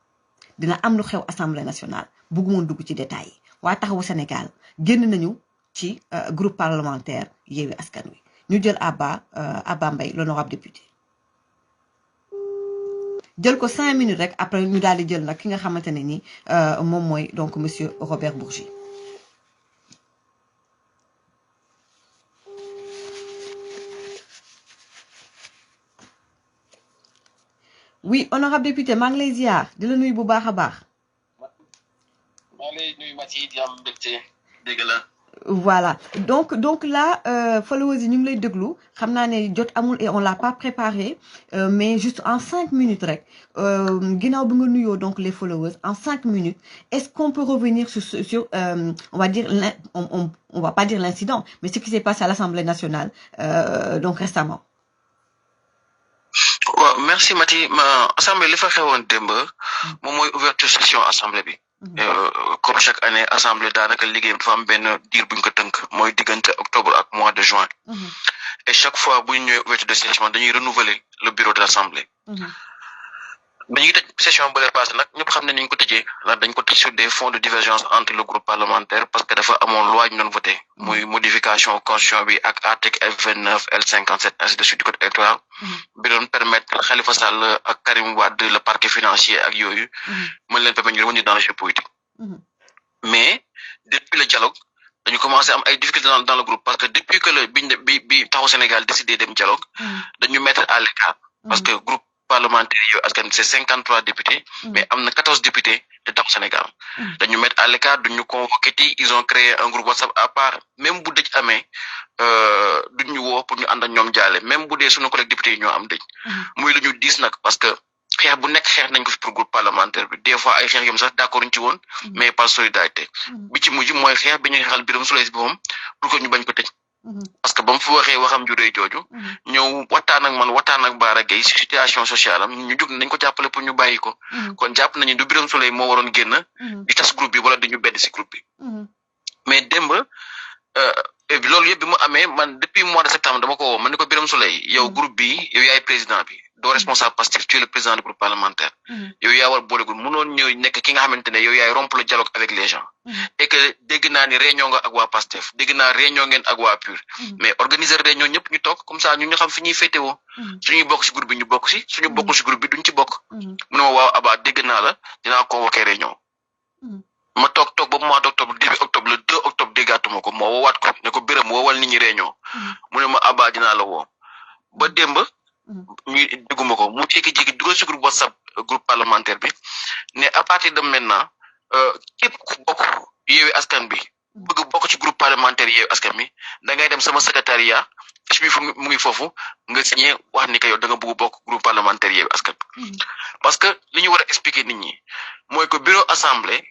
Speaker 1: dina am lu xew assemblée nationale bëggumoon dugg ci détails yi waa taxawu Sénégal génn nañu ci groupe parlementaire Yewwi Askan Wi ñu jël Abba Mbaye l'honorable député jël ko 5 minutes rek après ñu daal di jël nag ki nga xamante ne ni moom mooy donc monsieur Robert Bourgi. Oui, honorable député maa ngi lay ziar di la nuyu bu baax a baax.
Speaker 2: maa ngi lay nuyu Maty di am mbégte dégg la.
Speaker 1: Voilà donc là followers yi ñu ngi lay déglu xam naa ne jot amul et on l'a pas préparé mais juste en 5 minutes rek ginnaaw bi nga nuyoo donc les followers en 5 minutes est-ce qu'on peut revenir sur on va dire on va pas dire l'incident mais ce qui s'est passé à l'Assemblée nationale donc récemment.
Speaker 2: waaw merci Maty assemblée li fa xewoon démb moom mooy ouverture session assemblée bi. Comme chaque année assemblée daanaka liggéeyam dafa am benn diir bu ñu ko tënk mooy diggante octobre ak mois de juin. Et chaque fois bu ñu ñëwee ouverture de session dañuy renouveler le bureau de l'assemblée. dañuy tëj session bële passé nag ñëpp xam ne niñ ko tëjee ndax dañ ko tëj sur des fonds de divergence entre le groupe parlementaire parce que dafa amoon loi ñu doon voté muy modification constitution bi ak article F29 L57 ainsi de suite du code électoral bi doon permettre Khalifa Sall ak Karim Wade le parquet financier ak yooyu mën leen permettre ñu revenir dans le jeu politique mais depuis le dialogue dañu commencé am ay difficultés dans le groupe parce que depuis que le bi taxaw Sénégal décidé dem dialogue dañu mettre à l'écart parce que groupe parlementaire yooyu askan c'est 53 députés mais am na 14 députés de taxaw Sénégal dañu mettre à l'écart duñu convoqué ti ils ont créé un groupe WhatsApp à part même bu dëj amee duñu woo pour ñu ànd ak ñoom jaale même bu dee suñu collègue députés yi ñoo am dëj muy lu ñu diis nag parce que xeex bu nekk xeex nañ ko fi pour groupe parlementaire bi des fois ay xeex yom sax d'accord ñu ci woon mais par solidarité bi ci mujj mooy xeex bi ñu xeexal Birame Souleye boppam pour que ñu bañ ko tëj parce que ba mu fi waxee waxam ju rëy jooju ñëw waxtaan ak man waxtaan ak Bara Gueye si situation sociale am ñu jóg nañ ko jàppale pour ñu bàyyi ko kon jàpp nañu du Birame Souleye moo waroon génn di tas groupe bi wala dañu bedd si groupe bi mais démb loolu yëpp bi mu amee man depuis mois de septembre dama ko woo man ni ko Birame Souleye yow groupe bi yow yaay président bi doo responsable Pastef tu es le président du groupe parlementaire yow yaa war boole groupe mënoon ñëw nekk ki nga xamante ne yow yaay rompre le dialogue avec les gens et que dégg naa ni réunion nga ak waa Pastef dégg naa réunion ngeen ak waa PUR mais organiser réunion ñëpp ñu toog comme ça ñu xam fi ñuy féetewoo suñuy bokk si groupe bi ñu bokk si suñu bokkul si groupe bi duñ ci bokk mu ne ma waaw Aba dégg naa la dinaa convoquer réunion ma toog ba mois d'octobre début octobre le 2 octobre déggaatuma ko moo woowaat ko ne ko Birame woowal nit ñi réunion mu ne ma Aba dinaa la woo ba démb ñu dégguma ko mu jékki-jékki dugal si groupe WhatsApp groupe parlementaire bi ne à partir de maintenant képp ku bokk Yewwi Askan bi bëgg bokk ci groupe parlementaire Yewwi Askan bi da ngay dem sama secrétariat bi mu ngi foofu nga signé wax ni que yow da nga bëgg bokk groupe parlementaire Yewwi Askan parce que li ñu war a expliquer nit ñi mooy que bureau assemblée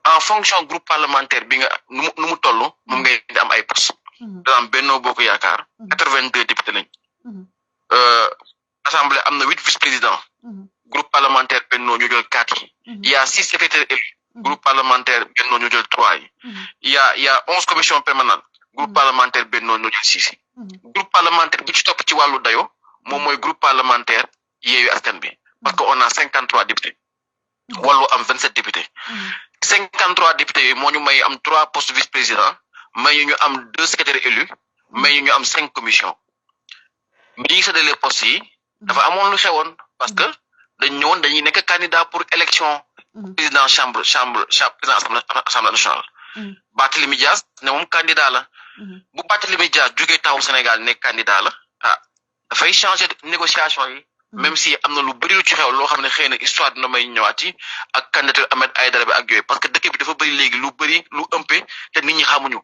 Speaker 2: en fonction groupe parlementaire bi nga nu mu toll moom ngay am ay postes daam Benno Bokk Yaakaar 82 députés lañ assemblée am na 8 vice-présidents groupe parlementaire Benno ñu jël 4 yi il y a 6 secrétaires élus groupe parlementaire Benno ñu jël 3 yi il y a 11 commissions permanentes groupe parlementaire Benno ñu jël 6 yi groupe parlementaire bi ci topp ci wàllu dayo moom mooy groupe parlementaire Yewwi Askan bi parce que on a 53 députés Wallu am 27 députés 53 députés yooyu moo ñu may am 3 postes vice-présidents may ñu am 2 secrétaires élus may ñu am 5 commissions bi ñu séddalee postes yi dafa amoon lu xewoon parce que dañ ñëwoon dañuy nekk candidat pour élection président président assemblée nationale Barthélémy Dias ne moom candidat la bu Barthélémy Dias jógee taxaw Sénégal nekk candidat la dafay changer négociation yi même si am na lu bëri lu ci xew loo xam ne xëy na histoire dina may ñëwaat ci ak candidature Ahmed Aïdara bi ak yooyu parce que dëkk bi dafa bëri léegi lu bëri lu ëmpe te nit ñi xamuñu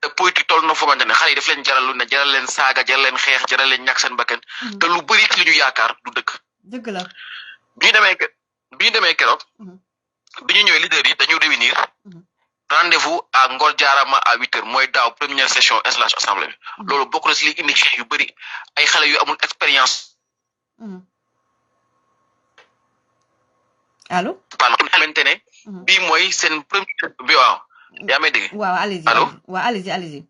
Speaker 2: te politique toll na foogante ne xale yi daf leen jaral lu ne jaral leen saaga jaral leen xeex jaral leen ñàkk seen bakkan te lu bëri ci li ñu yaakaar du dëkk.
Speaker 1: dëgg la
Speaker 2: bi ñu demee keroog bi ñu ñëwee leader yi dañu réunir rendez-vous à Ngor Jaarama à 8h mooy daaw première session slash assemblée bi loolu bokk na si li indi xeex yu bëri ay xale yu amul expérience.
Speaker 1: allo.
Speaker 2: xamante ne. bii mooy seen premier bi waaw. yaa may dégg.
Speaker 1: waaw allez-y
Speaker 2: allo
Speaker 1: waaw allez-y.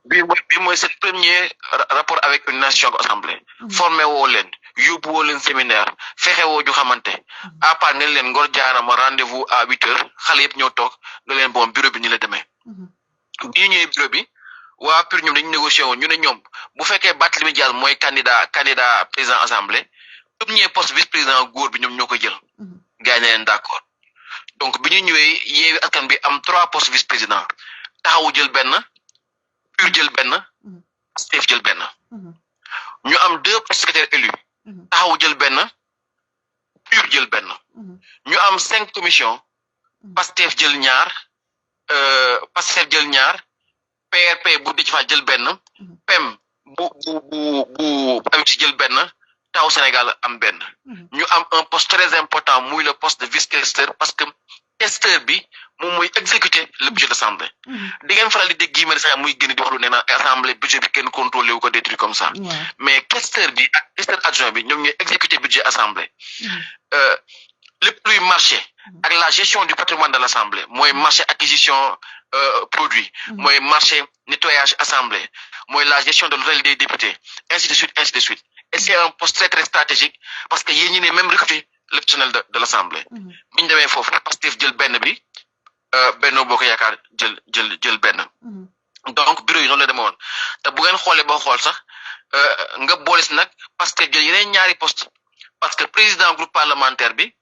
Speaker 2: bii mooy seen premier rapport avec une nation assemblée. formé woo leen yóbbu woo leen séminaire fexe woo ju xamante à part nga leen Ngor Jaarama rendez-vous à 8h xale yëpp ñëw toog nga leen bon bureau bi ni la demee. bi ñu ñëwee bureau bi waa PUR ñoom dañu négocié woon ñu ne ñoom bu fekkee Barthélémy Dias mooy candidat président assemblée premier poste vice-président góor bi ñoom ñoo ko jël. gars yi ne leen d'accord donc bi ñu ñëwee Yewwi Askan bi am 3 postes vice-président taxawu jël benn PUR jël benn Pastef jël benn ñu am 2 postes secrétaires élus taxawu jël benn PUR jël benn ñu am 5 commissions Pastef jël ñaar PRP bu Déthié Fall jël benn PEM bu Habib Sy jël benn Taxawu Sénégal am benn ñu am un poste très important muy le poste de vice-questeur parce que questeur bi moom mooy exécuter le budget de l'Assemblée di ngeen faral di dégg Guy Marius Sagna muy génn di wax lu nee na assemblée budget bi kenn contrôlé wu ko des trucs comme ça mais questeur bi ak questeur adjoint bi ñoom ñooy exécuter budget assemblée lépp luy marché ak la gestion du patrimoine de l'Assemblée mooy marché acquisition produit mooy marché nettoyage assemblée mooy la gestion de l'hôtel des députés ainsi de suite et c'est un poste très très stratégique parce que yéen ñi ne même recruter le personnel de l'Assemblée. biñ demee foofu Pastef jël benn bi Benno Bokk Yaakaar jël benn. donc bureau yi noonu la demoon te bu ngeen xoolee boo xool sax nga boole si nag Pastef jël yeneen ñaari poste parce que président groupe parlementaire bi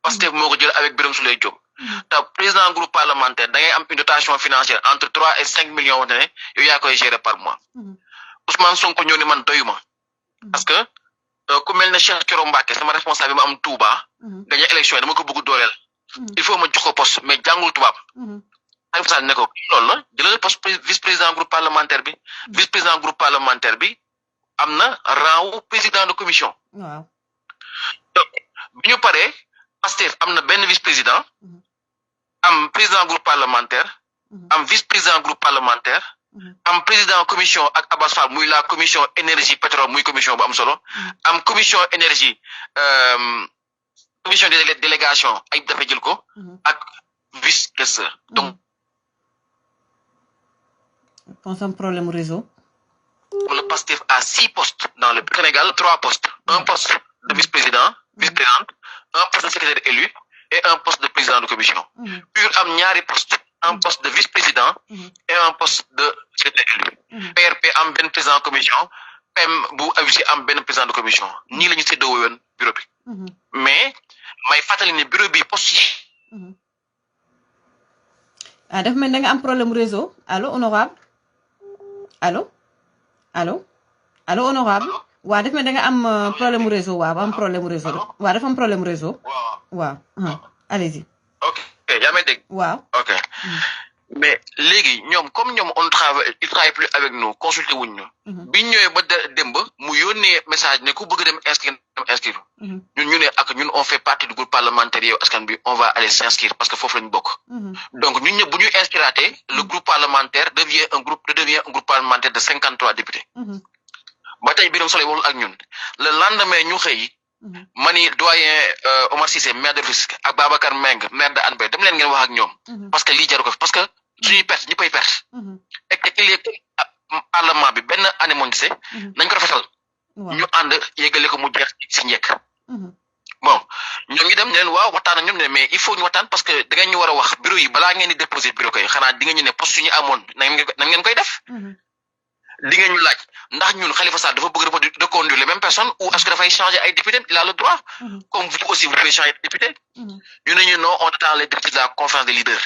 Speaker 2: Pastef moo ko jël avec Birame Souleye Diop. te président groupe parlementaire da ngay am une dotation financière entre 3 et 5 millions wante ne yow yaa koy gérer par mois. Ousmane Sonko ñëw ni man doyuma parce que ku mel ne Cheikh Thioro Mbacké sama responsable bi ma am Touba. gagné élection yi dama ko bëgg dooleel. il faut ma jox ko poste mais jàngul tubaab. Khalifa Sall ne ko loolu la jëlal poste vice président groupe parlementaire bi. vice président groupe parlementaire bi am na rang wu président de commission.
Speaker 1: waaw
Speaker 2: donc bi ñu paree Pastef am na benn vice président. am président groupe parlementaire. am vice président groupe parlementaire. am président commission ak Abass Fall muy la commission énergie pétrole muy commission bu am solo. am commission énergie commission de délégation ay dafa jël ko. ak vice questeur donc.
Speaker 1: je pense un problème réseau.
Speaker 2: le Pastef a 6 postes dans le Sénégal 3 postes un poste de vice-président vice-présidente un poste de secrétaire élu et un poste de président de commission. PUR am ñaari poste un poste de vice-président et un poste de secrétaire élu. PRP am benn président de commission PEM bu AUC am benn président de commission nii la ñu séddoo woon bureau bi. mais may fàttali ne bureau bi poste yi.
Speaker 1: dafa mel da nga am problème réseau allo honorable allo honorable waaw dafa mel da nga am problème réseau waaw am problème réseau waaw dafa am problème réseau waaw allez-y.
Speaker 2: ok yaa may dégg.
Speaker 1: waaw
Speaker 2: ok mais léegi ñoom comme ñoom on travaille il travaille plus avec nous consulté wuñ ñu. biñ ñëwee ba démb mu yónnee message ne ku bëgg dem inscrire. ñun ñun on fait partie du groupe parlementaire Yewwi Askan Wi on va aller s'inscrire parce que foofu lañ bokk. donc ñun ñëpp bu ñu inscriraatee le groupe parlementaire devient un groupe parlementaire de 53 députés. ba tey Birame Souleye waxul ak ñun le lendemain ñu xëy. mani doyen Omar Cissé maire de Rufisque ak Babacar Meng maire de Hann Bel dem leen ngeen wax ak ñoom. parce que lii jaru ko parce que suñuy perte ñëppay perte. et que il est parlement bi benn année moo gisee. nañ ko rafetal. ñu ànd yégale ko mu jeex si njëkk. bon ñoom ñu dem ne leen waaw waxtaan ak ñoom ne mais il faut ñu waxtaan parce que da ngeen ñu war a wax bureau yi balaa ngeen di déposer bureau koy xanaa di nga ñu ne poste yu ñu amoon na ngeen koy def. di ngeen ñu laaj ndax ñun Khalifa Sall dafa bëgg reconduire les mêmes personnes ou est-ce que dafay changer ay député il a le droit. comme vous aussi vous pouvez changer de député. ñu ne ñu non on attend les députés de la conférence des leaders.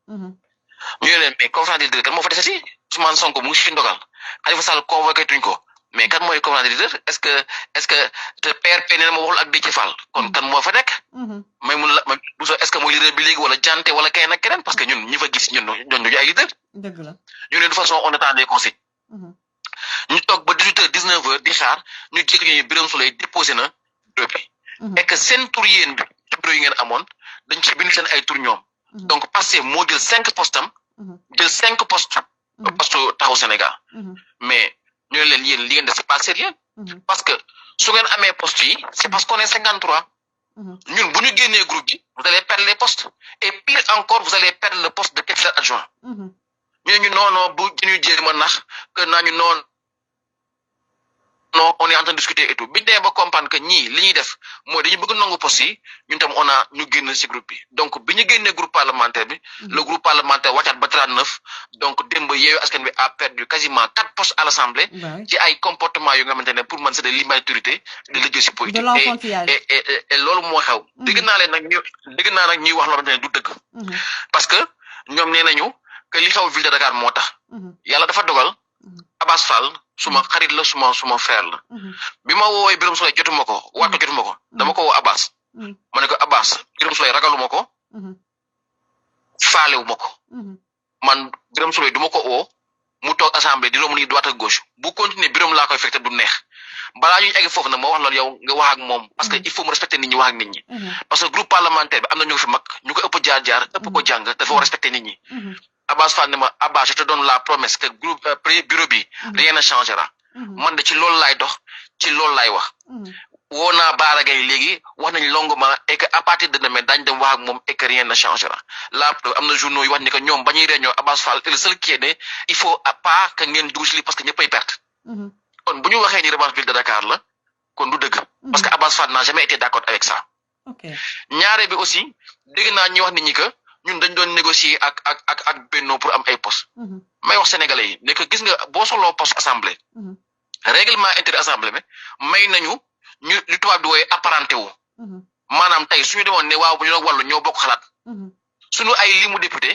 Speaker 2: ñu ne leen mais conférence des leaders kan moo fa dese si Ousmane Sonko mu ngi fi ndogal Khalifa Sall convoqué tuñ ko mais kan mooy conférence des leaders est-ce que te PRP nee na ma waxul ak Déthié Fall kon kan moo fa nekk. may mun la est-ce que mooy leader bi léegi wala jante wala keneen ak keneen parce que ñun ñi fa gis ñun ñu ay leader.
Speaker 1: dëgg la
Speaker 2: ñu ne de façon on attend des consignes. ñu toog ba 18h 19h di xaar ñu jékki ñu Birame Souleye déposé na bureau bi. et que seen tur yéen bi ci bureau yi ngeen amoon dañ ci bind seen ay tur ñoom. donc Pastef moo jël 5 postes am. jël 5 postes. poste taxawu Sénégal. mais ñu ne leen yéen li ngeen def c'est pas sérieux. parce que su ngeen amee postes yi c'est parce qu'on est 53. ñun bu ñu génnee groupe bi vous allez perdre les postes et pire encore vous allez perdre le poste de secrétaire adjoint. ñu non bu ñu jéem a nax que naa ñu non on est en train de discuter et tout biñ demee ba comprendre que ñii li ñuy def mooy dañu bëgg nangu poste yi ñun tam ñu génn ci groupe bi donc bi ñu génnee groupe parlementaire bi. le groupe parlementaire wàccaat ba 39 donc démb Yewwi Askan Wi a perdu quasiment 4 postes à l'Assemblée. ci ay comportement yu nga xamante ne pour man c'est de l'immaturité de l'idiotie politique. et loolu moo xew. dégg naa nag ñuy wax loo xamante ne du dëgg. parce que ñoom nee nañu que li xew ville de Dakar moo tax. yàlla dafa dogal. Abass Fall suma xarit la suma frère la. bi ma woowee Birame Souleye jotuma ko waat ko jotuma ko dama ko woo Abass. ma ne ko Abass Birame Souleye ragaluma ko. faalewuma ko. man Birame Souleye du ma ko woo mu toog assemblée di romb ni droite ak gauche bu continuer Birame laa koy fekk te du neex balaa ñuy egg foofu nag ma wax loolu yow nga wax ak moom parce que il faut mu respecter nit ñi wax ak nit ñi. parce que groupe parlementaire bi am na ñu ko fi mag ñu ko ëpp jaar ëpp ko jàng dafa war respecter nit ñi. Abass Fall ne ma Abass je te donne la promesse que groupe bureau bi rien ne changera. man de ci loolu laay dox ci loolu laay wax. woo naa Bara Gaye léegi wax nañ longuement et que à partir de demain daañu dem wax ak moom et que rien ne changera là am na journaux yi wax ni que ñoom ba ñuy réunion Abass Fall est le seul qui est ne il faut pas que ngeen dugg ci lii parce que ñëppay perte. kon bu ñu waxee ni revanche ville de Dakar la kon du dëgg parce que Abass Fall n'a jamais été d'accord avec ça ñaare bi aussi dégg naa ñi wax nit ñi que ñun dañ doon négocier ak Benno pour am ay poste may wax sénégalais yi ne que gis nga boo soxloo poste assemblée règlement intérieur assemblée bi may nañu ñu li tubaab di wooye apparenté wu maanaam tey suñu demoon ne waaw bu ñu wàllu ñoo bokk xalaat suñu ay limu député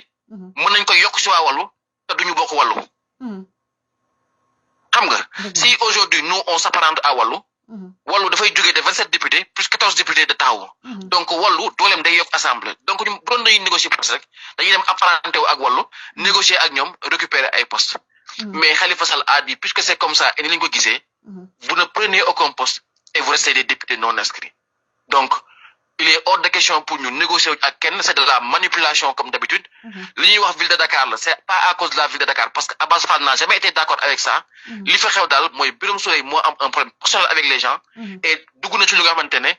Speaker 2: mën nañ ko yokk si waa wàllu te duñu bokk wàllu xam nga si aujourd'hui nous on s'apparente à wàllu wàllu dafay jógee de 27 députés plus 14 députés de taxawu donc wàllu dooleem day yokk assemblée donc ñu bu doon dañuy négocier poste rek dañuy dem apparenté wu ak wàllu négocier ak ñoom récupérer ay poste mais Khalifa Sall a dit puisque c'est comme ça et ni lañ ko gisee vous ne prenez aucun poste et vous restez des députés non inscrits donc il est hors de question pour ñu négocier ak kenn c'est de la manipulation comme d'habitude li ñuy wax ville de Dakar la c'est pas à cause de la ville de Dakar parce que Abass Fall n'a jamais été d'accord avec ça li fa xew daal mooy Birame Souleye moo am un problème personnel avec les gens et dugg na ci lu nga xamante ne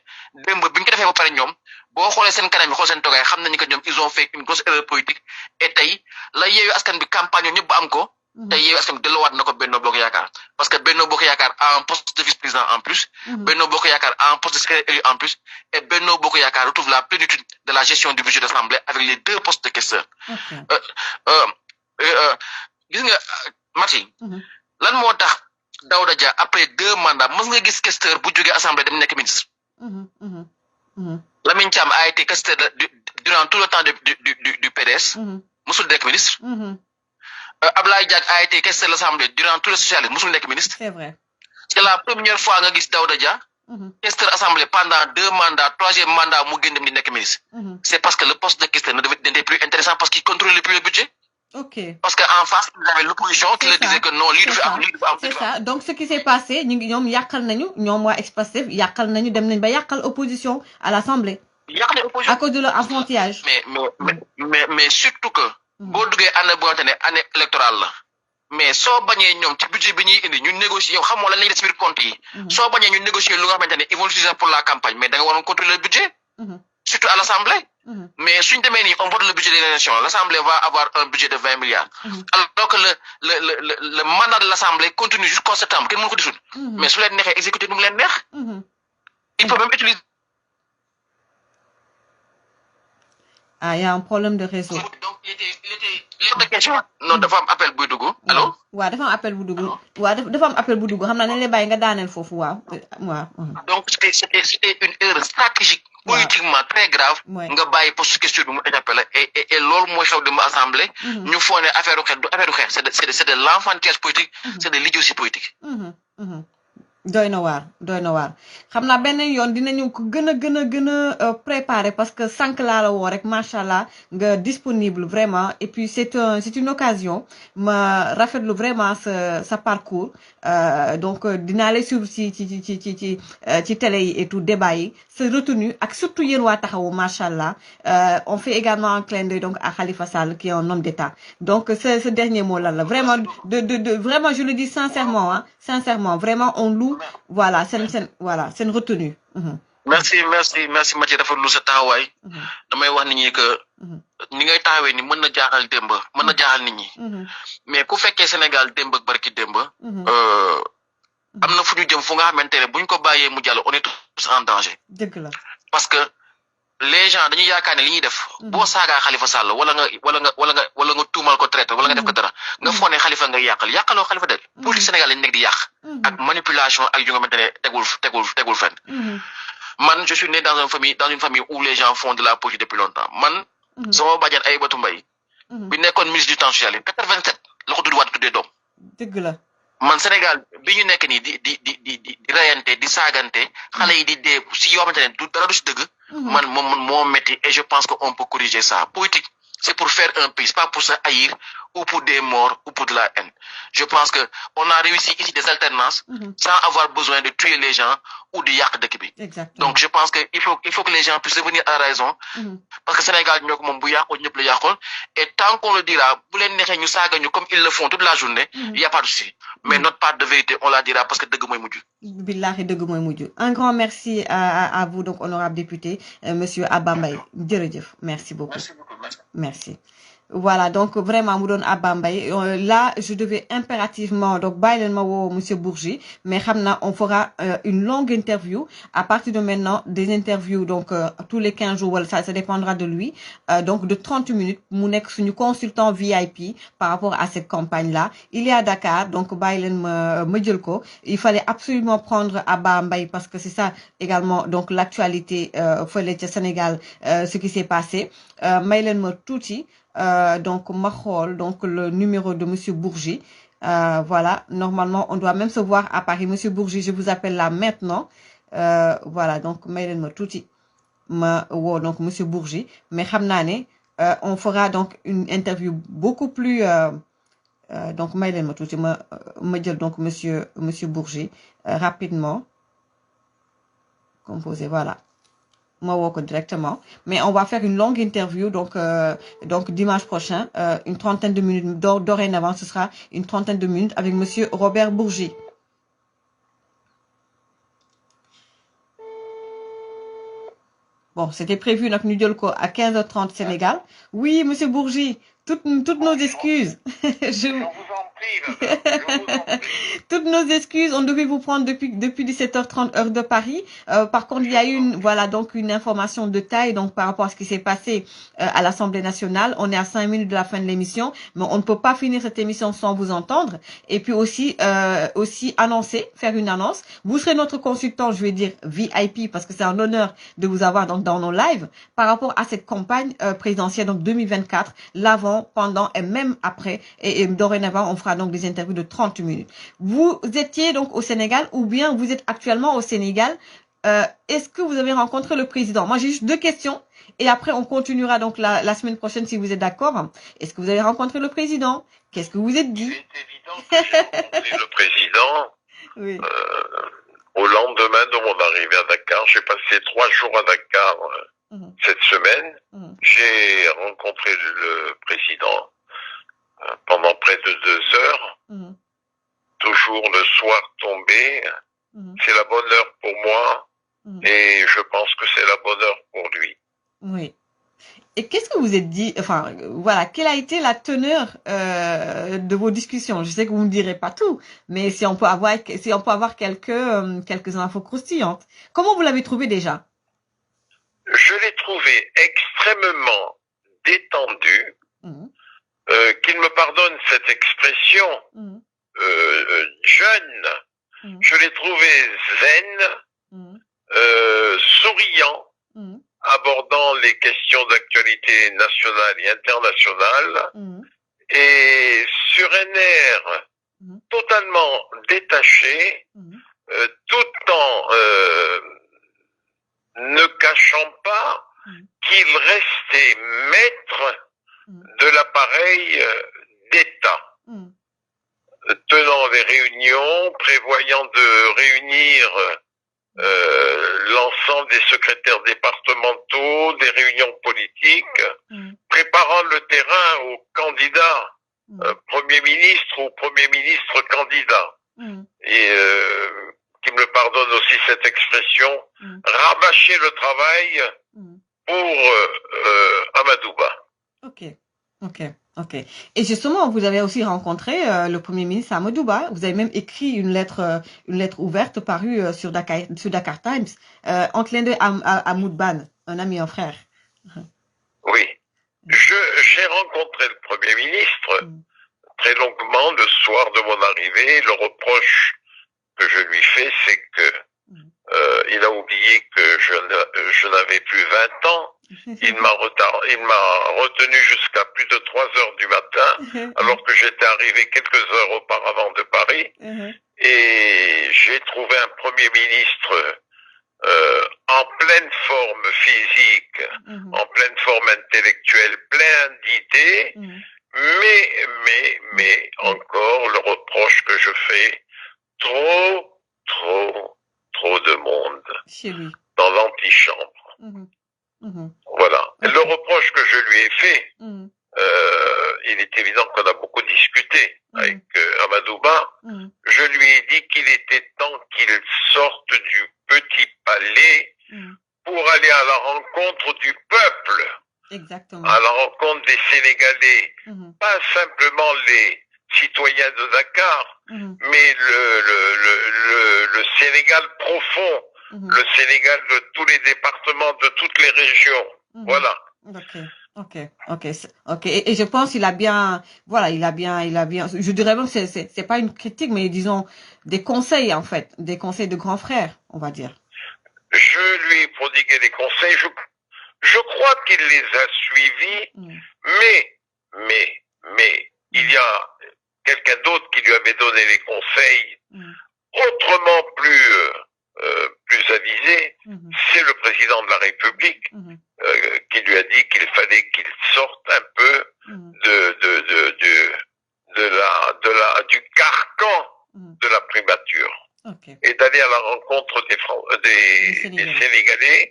Speaker 2: démb bi ñu ko defee ba pare ñoom boo xoolee seen kanam yi xool seen togaay xam nañu que ñoom ils ont fait une grosse erreur politique et tey la Yewwi Askan bi campagne ñëpp ba am ko tey Yewwi Askan bi delluwaat na ko Benno Bokk Yaakaar parce que Benno Bokk Yaakaar a un poste de vice-président en plus Benno Bokk Yaakaar a un poste de secrétaire élu en plus et Benno Bokk Yaakaar retrouve la plénitude de la gestion du budget d'assemblée avec les 2 postes de questeur gis nga Mati lan moo tax Daouda Dia après 2 mandats mës nga gis questeur bu jógee assemblée dem nekk ministre Lamine Thiam a été questeur durant tout le temps du PDS mësul nekk ministre Ablaye Diack a été questeur de l'Assemblée durant tout le socialisme musul nekk ministre.
Speaker 1: C'est vrai.
Speaker 2: C'est la première fois nga gis Daouda Dia questeur assemblée pendant 2 mandats 3e mandat mu génn dem di nekk ministre. C'est parce que le poste de questeur n'était plus intéressant parce qu'il contrôlait plus le budget.
Speaker 1: Ok.
Speaker 2: Parce qu'en face il y avait l'opposition qui leur disait que non lii du fi am lii du fi am.
Speaker 1: C'est ça donc ce qui s'est passé ñu ngi ñoom yàqal nañu ñoom waa Ex-Pastef yàqal nañu dem nañ ba yàqal opposition à l'Assemblée.
Speaker 2: Yàqal opposition
Speaker 1: à cause de leur enfantillage.
Speaker 2: mais surtout que. boo duggee année boo xamante ne année électorale la mais soo bañee ñoom ci budget bi ñuy indi ñu négocier yow xamoo lan lañuy def ci biir compte yi soo bañee ñu négocier lu nga xamante ne ils vont l'utiliser pour la campagne mais da nga waroon contrôler le budget surtout à l'Assemblée mais suñ demee nii on vote le budget des élections l'Assemblée va avoir un budget de 20 milliards alors que le mandat de l'Assemblée continue jusqu'en septembre kenn mënu ko dissoudre mais su leen neexee exécuter nu mu leen neex il peut même utiliser
Speaker 1: il y a un problème de réseau.
Speaker 2: Donc, il était de question. Non, dafa am appel buy dugg. Allô?
Speaker 1: waaw dafa am appel bu dugg. waaw dafa am appel bu dugg xam naa ne lay bàyyi nga daaneel foofu waaw.
Speaker 2: Donc, c'était une erreur stratégique, politiquement très grave. nga bàyyi poste question bi mu échappé la et loolu mooy xew dem assemblée. ñu foog ne affaire u xeex c'est de l'enfantillage politique. C'est de l'idiotie politique.
Speaker 1: doy na waar xam naa benn yoon dinañu ko gën a préparer parce que sànq laa la woo rek macha allah nga disponible vraiment et puis c'est une occasion ma rafetlu vraiment sa parcours donc dinaa lay suivre ci télé yi et tout débat yi sa retenu ak surtout yéen waa taxawu macha allah on fait également un clin d'œil donc à Khalifa Sall qui est un homme d'État donc ce dernier mot là vraiment vraiment je le dis sincèrement vraiment on loue voilà c'est une retenue.
Speaker 2: merci Mathieu rafetlu sa taxawaay. damay wax nit ñi que ni ngay taxawee ni mën na jaaxal démb mën na jaaxal nit ñi. mais ku fekkee Sénégal démb ak barki démb. am na fu ñu jëm fu nga xamante ne buñ ko bàyyee mu jàll on est tous en danger.
Speaker 1: dëgg la
Speaker 2: parce que les gens dañuy yaakaar ne li ñuy def. boo saagaa Khalifa Sall wala nga tuumal ko traité wala nga def ko dara. nga foog ne Khalifa ngay yàqaloo Khalifa de. politique Sénégal lañ nekk di yàq. ak manipulation ak yu nga xamante ne tegul fenn. man je suis né dans une famille où les gens font de la politique depuis longtemps man. sama bàjjan ay batu mbay. bi nekkoon ministre du temps social yi 87 la ko Doudou Wade tuddee doom.
Speaker 1: dëgg la.
Speaker 2: man Sénégal bi ñu nekk nii di rayante di saagante xale yi di dee si yoo xamante ne du dara du si dëgg. man moo metti et je pense que on peut corriger ça politique c'est pour faire un pays pas pour se haïr ou pour des morts ou pour de la haine je pense que on a réussi ici des alternances sans avoir besoin de tuer les gens ou de yàq dëkk bi. Donc je pense que il faut que les gens puissent revenir à la raison parce que Sénégal ñoo ko moom bu yàqoo ñëpp la yàqool et tant qu'on le dira bu leen neexee ñu saaga ñu comme ils le font toute la journée il y a pas de souci mais notre part de vérité on la dira parce que dëgg mooy mujj.
Speaker 1: Billahi dëgg mooy mujj. Un grand merci à vous donc honorable député monsieur Abba Mbaye jërëjëf merci beaucoup. Merci. Voilà, donc vraiment, Moudon Abambay. Là, je devais impérativement, donc, Bailen Mawo, Monsieur Bourgi, mais Hamna, on fera une longue interview. À partir de maintenant, des interviews, donc, tous les 15 jours, voilà, ça dépendra de lui. Donc, de 30 minutes, Mounek, nous consultant VIP par rapport à cette campagne-là. Il est à Dakar, donc, Bailen Medjulko. Il fallait absolument prendre Abambay parce que c'est ça également, donc, l'actualité, Sénégal, ce qui s'est passé. Mailen Touti. Donc Mahol, donc le numéro de Monsieur Bourgi. Voilà, normalement, on doit même se voir à Paris. Monsieur Bourgi, je vous appelle là maintenant. Voilà, donc Maylen ma touti ma wo donc Monsieur Bourgi. Mais Hamnane, on fera donc une interview beaucoup plus donc Maylen ma touti ma dire donc Monsieur Bourgi rapidement composé. Voilà. Directement. Mais on va faire une longue interview, donc dimanche prochain, une trentaine de minutes. Dorénavant, ce sera une trentaine de minutes avec Monsieur Robert Bourgi. Bon, c'était prévu donc nous à 15h30 Sénégal. Oui, Monsieur Bourgi, toutes nos excuses.
Speaker 3: Je vous en prie, madame. Je vous en prie.
Speaker 1: Toutes nos excuses, on devait vous prendre depuis 17h30 heure de Paris. Par contre, il y a eu une information de taille donc par rapport à ce qui s'est passé à l'Assemblée nationale. On est à 5 minutes de la fin de l'émission, mais on ne peut pas finir cette émission sans vous entendre. Et puis aussi annoncer, faire une annonce. Vous serez notre consultant, je vais dire VIP, parce que c'est un honneur de vous avoir dans nos lives par rapport à cette campagne présidentielle donc 2024, l'avant, pendant et même après. Et dorénavant, on fera donc des interviews de 30 minutes. Vous étiez donc au Sénégal ou bien vous êtes actuellement au Sénégal. Est-ce que vous avez rencontré le président? Moi, j'ai juste deux questions et après, on continuera donc la semaine prochaine si vous êtes d'accord. Est-ce que vous avez rencontré le président? Qu'est-ce que vous êtes dit?
Speaker 3: C'est évident que j'ai rencontré le président.
Speaker 1: Oui.
Speaker 3: Au lendemain de mon arrivée à Dakar, j'ai passé 3 jours à Dakar cette semaine. J'ai rencontré le président pendant près de 2 heures. Toujours le soir tombé. C'est la bonne heure pour moi et je pense que c'est la bonne heure pour lui.
Speaker 1: Oui. Et qu'est-ce que vous êtes dit? Enfin, voilà, quelle a été la teneur de vos discussions? Je sais que vous ne direz pas tout, mais si on peut avoir quelques infos croustillantes. Comment vous l'avez trouvé déjà?
Speaker 3: Je l'ai trouvé extrêmement détendu. Qu'il me pardonne cette expression. Jeune. Je l'ai trouvé zen, souriant, abordant les questions d'actualité nationale et internationale, et sur un air totalement détaché, tout en ne cachant pas qu'il restait maître de l'appareil d'État. Tenant les réunions, prévoyant de réunir l'ensemble des secrétaires départementaux, des réunions politiques, préparant le terrain aux candidats, Premier ministre ou Premier ministre candidat. Et qui me pardonne aussi cette expression, rabâcher le travail pour Amadouba.
Speaker 1: Ok. Et justement, vous avez aussi rencontré le Premier ministre Amadouba. Vous avez même écrit une lettre ouverte parue sur Dakar Times, en clin d'œil à Moudban, un ami, un frère.
Speaker 3: Oui. J'ai rencontré le Premier ministre très longuement le soir de mon arrivée. Le reproche que je lui fais, c'est que il a oublié que je n'avais plus 20 ans. Il m'a retenu jusqu'à plus de 3 heures du matin, alors que j'étais arrivé quelques heures auparavant de Paris. Et j'ai trouvé un Premier ministre en pleine forme physique, en pleine forme intellectuelle, plein d'idées, mais encore le reproche que je fais, trop de monde dans l'antichambre. Voilà. Le reproche que je lui ai fait, il est évident qu'on a beaucoup discuté avec Amadouba. Je lui ai dit qu'il était temps qu'il sorte du petit palais pour aller à la rencontre du peuple.
Speaker 1: Exactement.
Speaker 3: à la rencontre des Sénégalais, pas simplement les citoyens de Dakar, mais le Sénégal profond, le Sénégal de tous les départements, de toutes les régions. Voilà.
Speaker 1: Ok. Et je pense qu'il a bien, voilà, il a bien, je dirais même que c'est pas une critique, mais disons des conseils, en fait, des conseils de grands frères, on va dire.
Speaker 3: Je lui ai prodigué des conseils, je crois qu'il les a suivis, mais il y a quelqu'un d'autre qui lui avait donné les conseils autrement plus avisés, c'est le président de la République qui lui a dit qu'il fallait qu'il sorte un peu du carcan de la primature et d'aller à la rencontre des Sénégalais.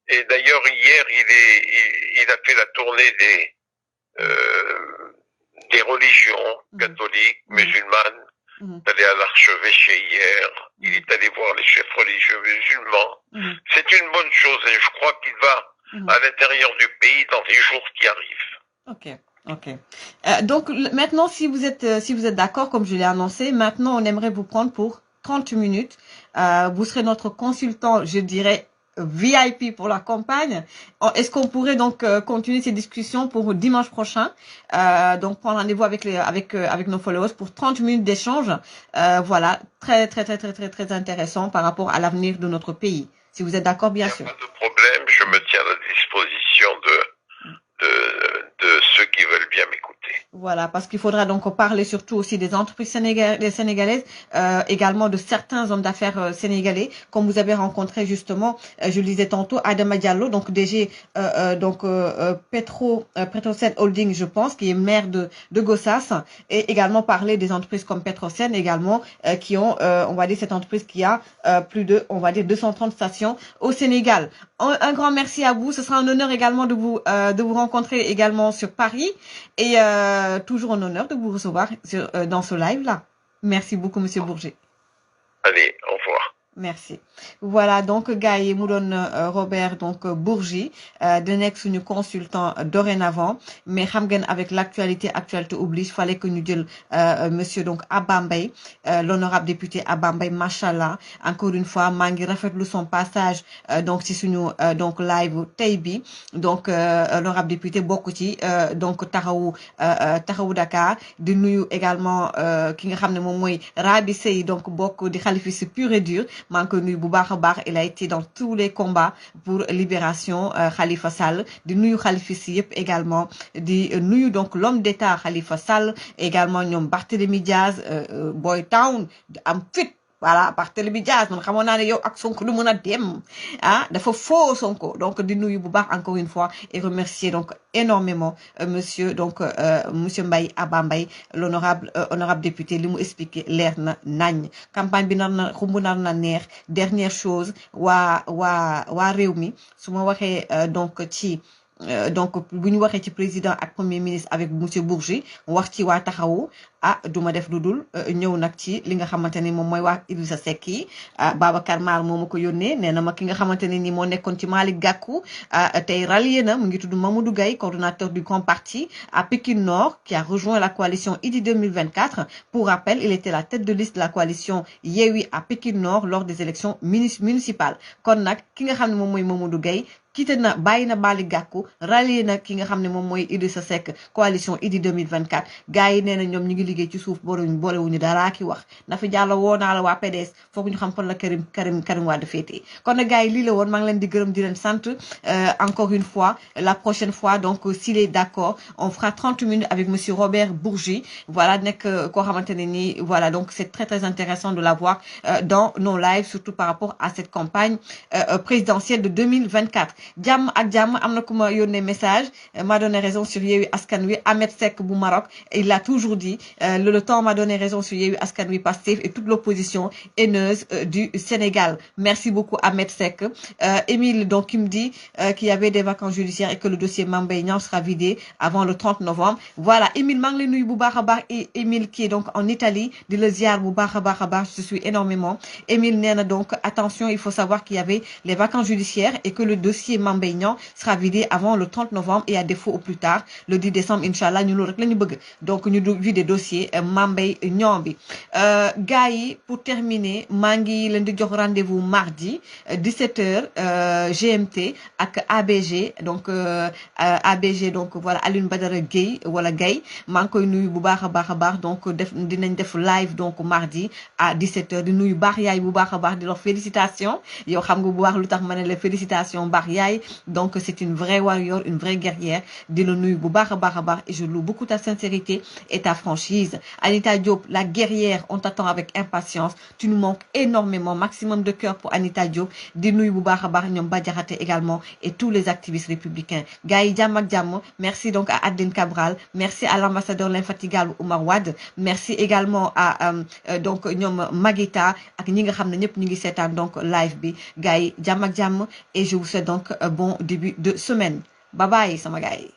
Speaker 3: Et d'ailleurs, hier, il a fait la tournée des religions catholiques, musulmanes. Il est allé à l'archevêché hier. Il est allé voir les chefs religieux musulmans. C'est une bonne chose et je crois qu'il va à l'intérieur du pays dans les jours qui arrivent.
Speaker 1: Ok. Donc maintenant, si vous êtes d'accord, comme je l'ai annoncé, maintenant on aimerait vous prendre pour 30 minutes. Vous serez notre consultant, je dirais, VIP pour la campagne. Est-ce qu'on pourrait donc continuer ces discussions pour dimanche prochain, donc prendre rendez-vous avec nos followers pour 30 minutes d'échange. Voilà, très intéressant par rapport à l'avenir de notre pays. Si vous êtes d'accord, bien sûr.
Speaker 3: Pas de problème, je me tiens à la disposition de ceux qui veulent bien m'écouter.
Speaker 1: Voilà, parce qu'il faudra donc parler surtout aussi des entreprises sénégalaises, également de certains hommes d'affaires sénégalais, comme vous avez rencontré justement, je le disais tantôt, Adama Diallo, donc DG Petrosen Holding, je pense, qui est maire de Gossas, et également parler des entreprises comme Petrosen également, qui ont, on va dire, cette entreprise qui a plus de, on va dire, 230 stations au Sénégal. Un grand merci à vous. Ce sera un honneur également de vous rencontrer également sur Paris et toujours un honneur de vous recevoir dans ce live-là. Merci beaucoup, Monsieur Bourget.
Speaker 3: Allez, au revoir.
Speaker 1: Merci. Voilà, donc gars yi mu doon Robert donc Bourgi de nekk suñu consultant dorénavant, mais xam ngeen avec l'actualité oblige, fallait que ñu jël monsieur donc Abba Mbaye, l'honorable député Abba Mbaye, machallah, encore une fois maa ngi rafetlu son passage donc ci suñu donc live tey bi, donc l'honorable député bokk ci donc taxawu Dakar, di nuyu également ki nga xam ne moom mooy Rabi Sey, donc bokk di xalifis pur et dur. Il a été dans tous les combats pour libération Khalifa Sall, di nuyu Khalifa yep également, di nuyu donc l'homme d'État Khalifa Sall, également ñom Barthélémy Diaz, Boy Town am fit. Voilà, Barthélémy Diaz, man xamoon naa ne yow ak Sonko lu mën a dem dafa faux Sonko, donc di nuyu bu baax encore une fois et remercier donc énormément monsieur donc monsieur Mbaye Abba Mbaye, l'honorable député, li mu expliqué leer na nañ, campagne bi nar na xumbu nar na neex. Dernière chose, waa réew mi su ma waxee donc ci donc bu ñu waxee ci président ak premier ministre avec monsieur Bourgi, wax ci waa taxawu duma def dudul ñëw nak ci li nga xamanteni mom moy wax Idrissa Seck yi, Babacar Mar momako yónnee nee na ma ki nga xamanteni ni mo nekkon ci Malick Gakou tay rallié na, mu ngi tudd Mamadou Gaye, coordonnateur du Grand Parti à Pékin Nord, qui a rejoint la coalition Idy 2024. Pour rappel, il était la tête de liste de la coalition Yewwi à Pékin Nord lors des élections municipales. Kon nak ki nga xamne mom moy Mamadou Gaye quitté na bàyyi na Malick Gakou, rallié na ki nga xam ne moom mooy Idrissa Seck, coalition Idy 2024. gars yi nee na ñoom ñu ngi liggéey ci suuf boolewuñu dara ki wax na fi jàll woo naa la waa PDS foog ñu xam fan la Karim Wade féetee. kon nag gars yi lii la woon, maa ngi leen di gërëm di leen sant encore une fois. La prochaine fois donc s'il est d'accord, on fera 30 minutes avec monsieur Robert Bourgi. Voilà, nekk koo xamante ne nii, voilà, donc c'est très intéressant de l'avoir dans nos lives, surtout par rapport à cette campagne présidentielle de 2024. Jàmm ak jàmm, am na ku ma yónnee message, m'a donné raison sur Yewwi Askan Wi, Ahmed Seck bu Maroc, il l'a toujours dit, le temps m'a donné raison sur Yewwi Askan Wi, Pastef et toute l'opposition haineuse buzz du Sénégal. Merci beaucoup Ahmed Sek. Émile donc qui me dit qu'il y avait des vacances judiciaires et que le dossier Mame Mbaye Niang sera vidé avant le 30 novembre. Voilà, Émile maa ngi lay nuyu bu baax a baax et Émile qui est donc en Italie di la ziar bu baax a baax je suis énormément. Émile nee na donc attention, il faut savoir qu'il y avait les vacances judiciaires et que le dossier Mame Mbaye Niang sera vidé avant le 30 novembre et à défaut au plus tard le 10 décembre inchallah ñu loolu rek la ñu bëgg donc ñu vider dossier Mame Mbaye Niang bi. Gars yi pour terminer maa ngi leen di jox rendez-vous mardi 17h GMT ak ABG donc ABG donc voilà Alioune Badara Gueye wala Gaye maa ngi koy nuyu bu baax a baax donc dinañ def live donc mardi à 17h di nuyu baax yaay bu baax a baax di wax félicitations yow xam nga bu baax lu tax ma ne la félicitations baax yaay donc c'est une vraie warrior, une vraie guerrière di la nuyu bu baax a baax et je loue beaucoup ta sincérité et ta franchise. Anita Diop, la guerrière, on t'attend avec impatience. Tu nous manques énormément. Maximum de cœur pour Anita Diop. Di nuyu bu baax a baax ñoom Badiaraté également et tous les activistes républicains. Gars yi jàmm ak jàmm. Merci donc à Adeline Cabral. Merci à l'ambassadeur l'infatigable Oumar Wade. Merci également à donc ñoom Maguita ak ñi nga xam ne ñëpp ñu ngi seetaan donc live bi. Gars yi jàmm ak jàmm et je vous souhaite donc un bon début de semaine. Bye bye sama gars yi.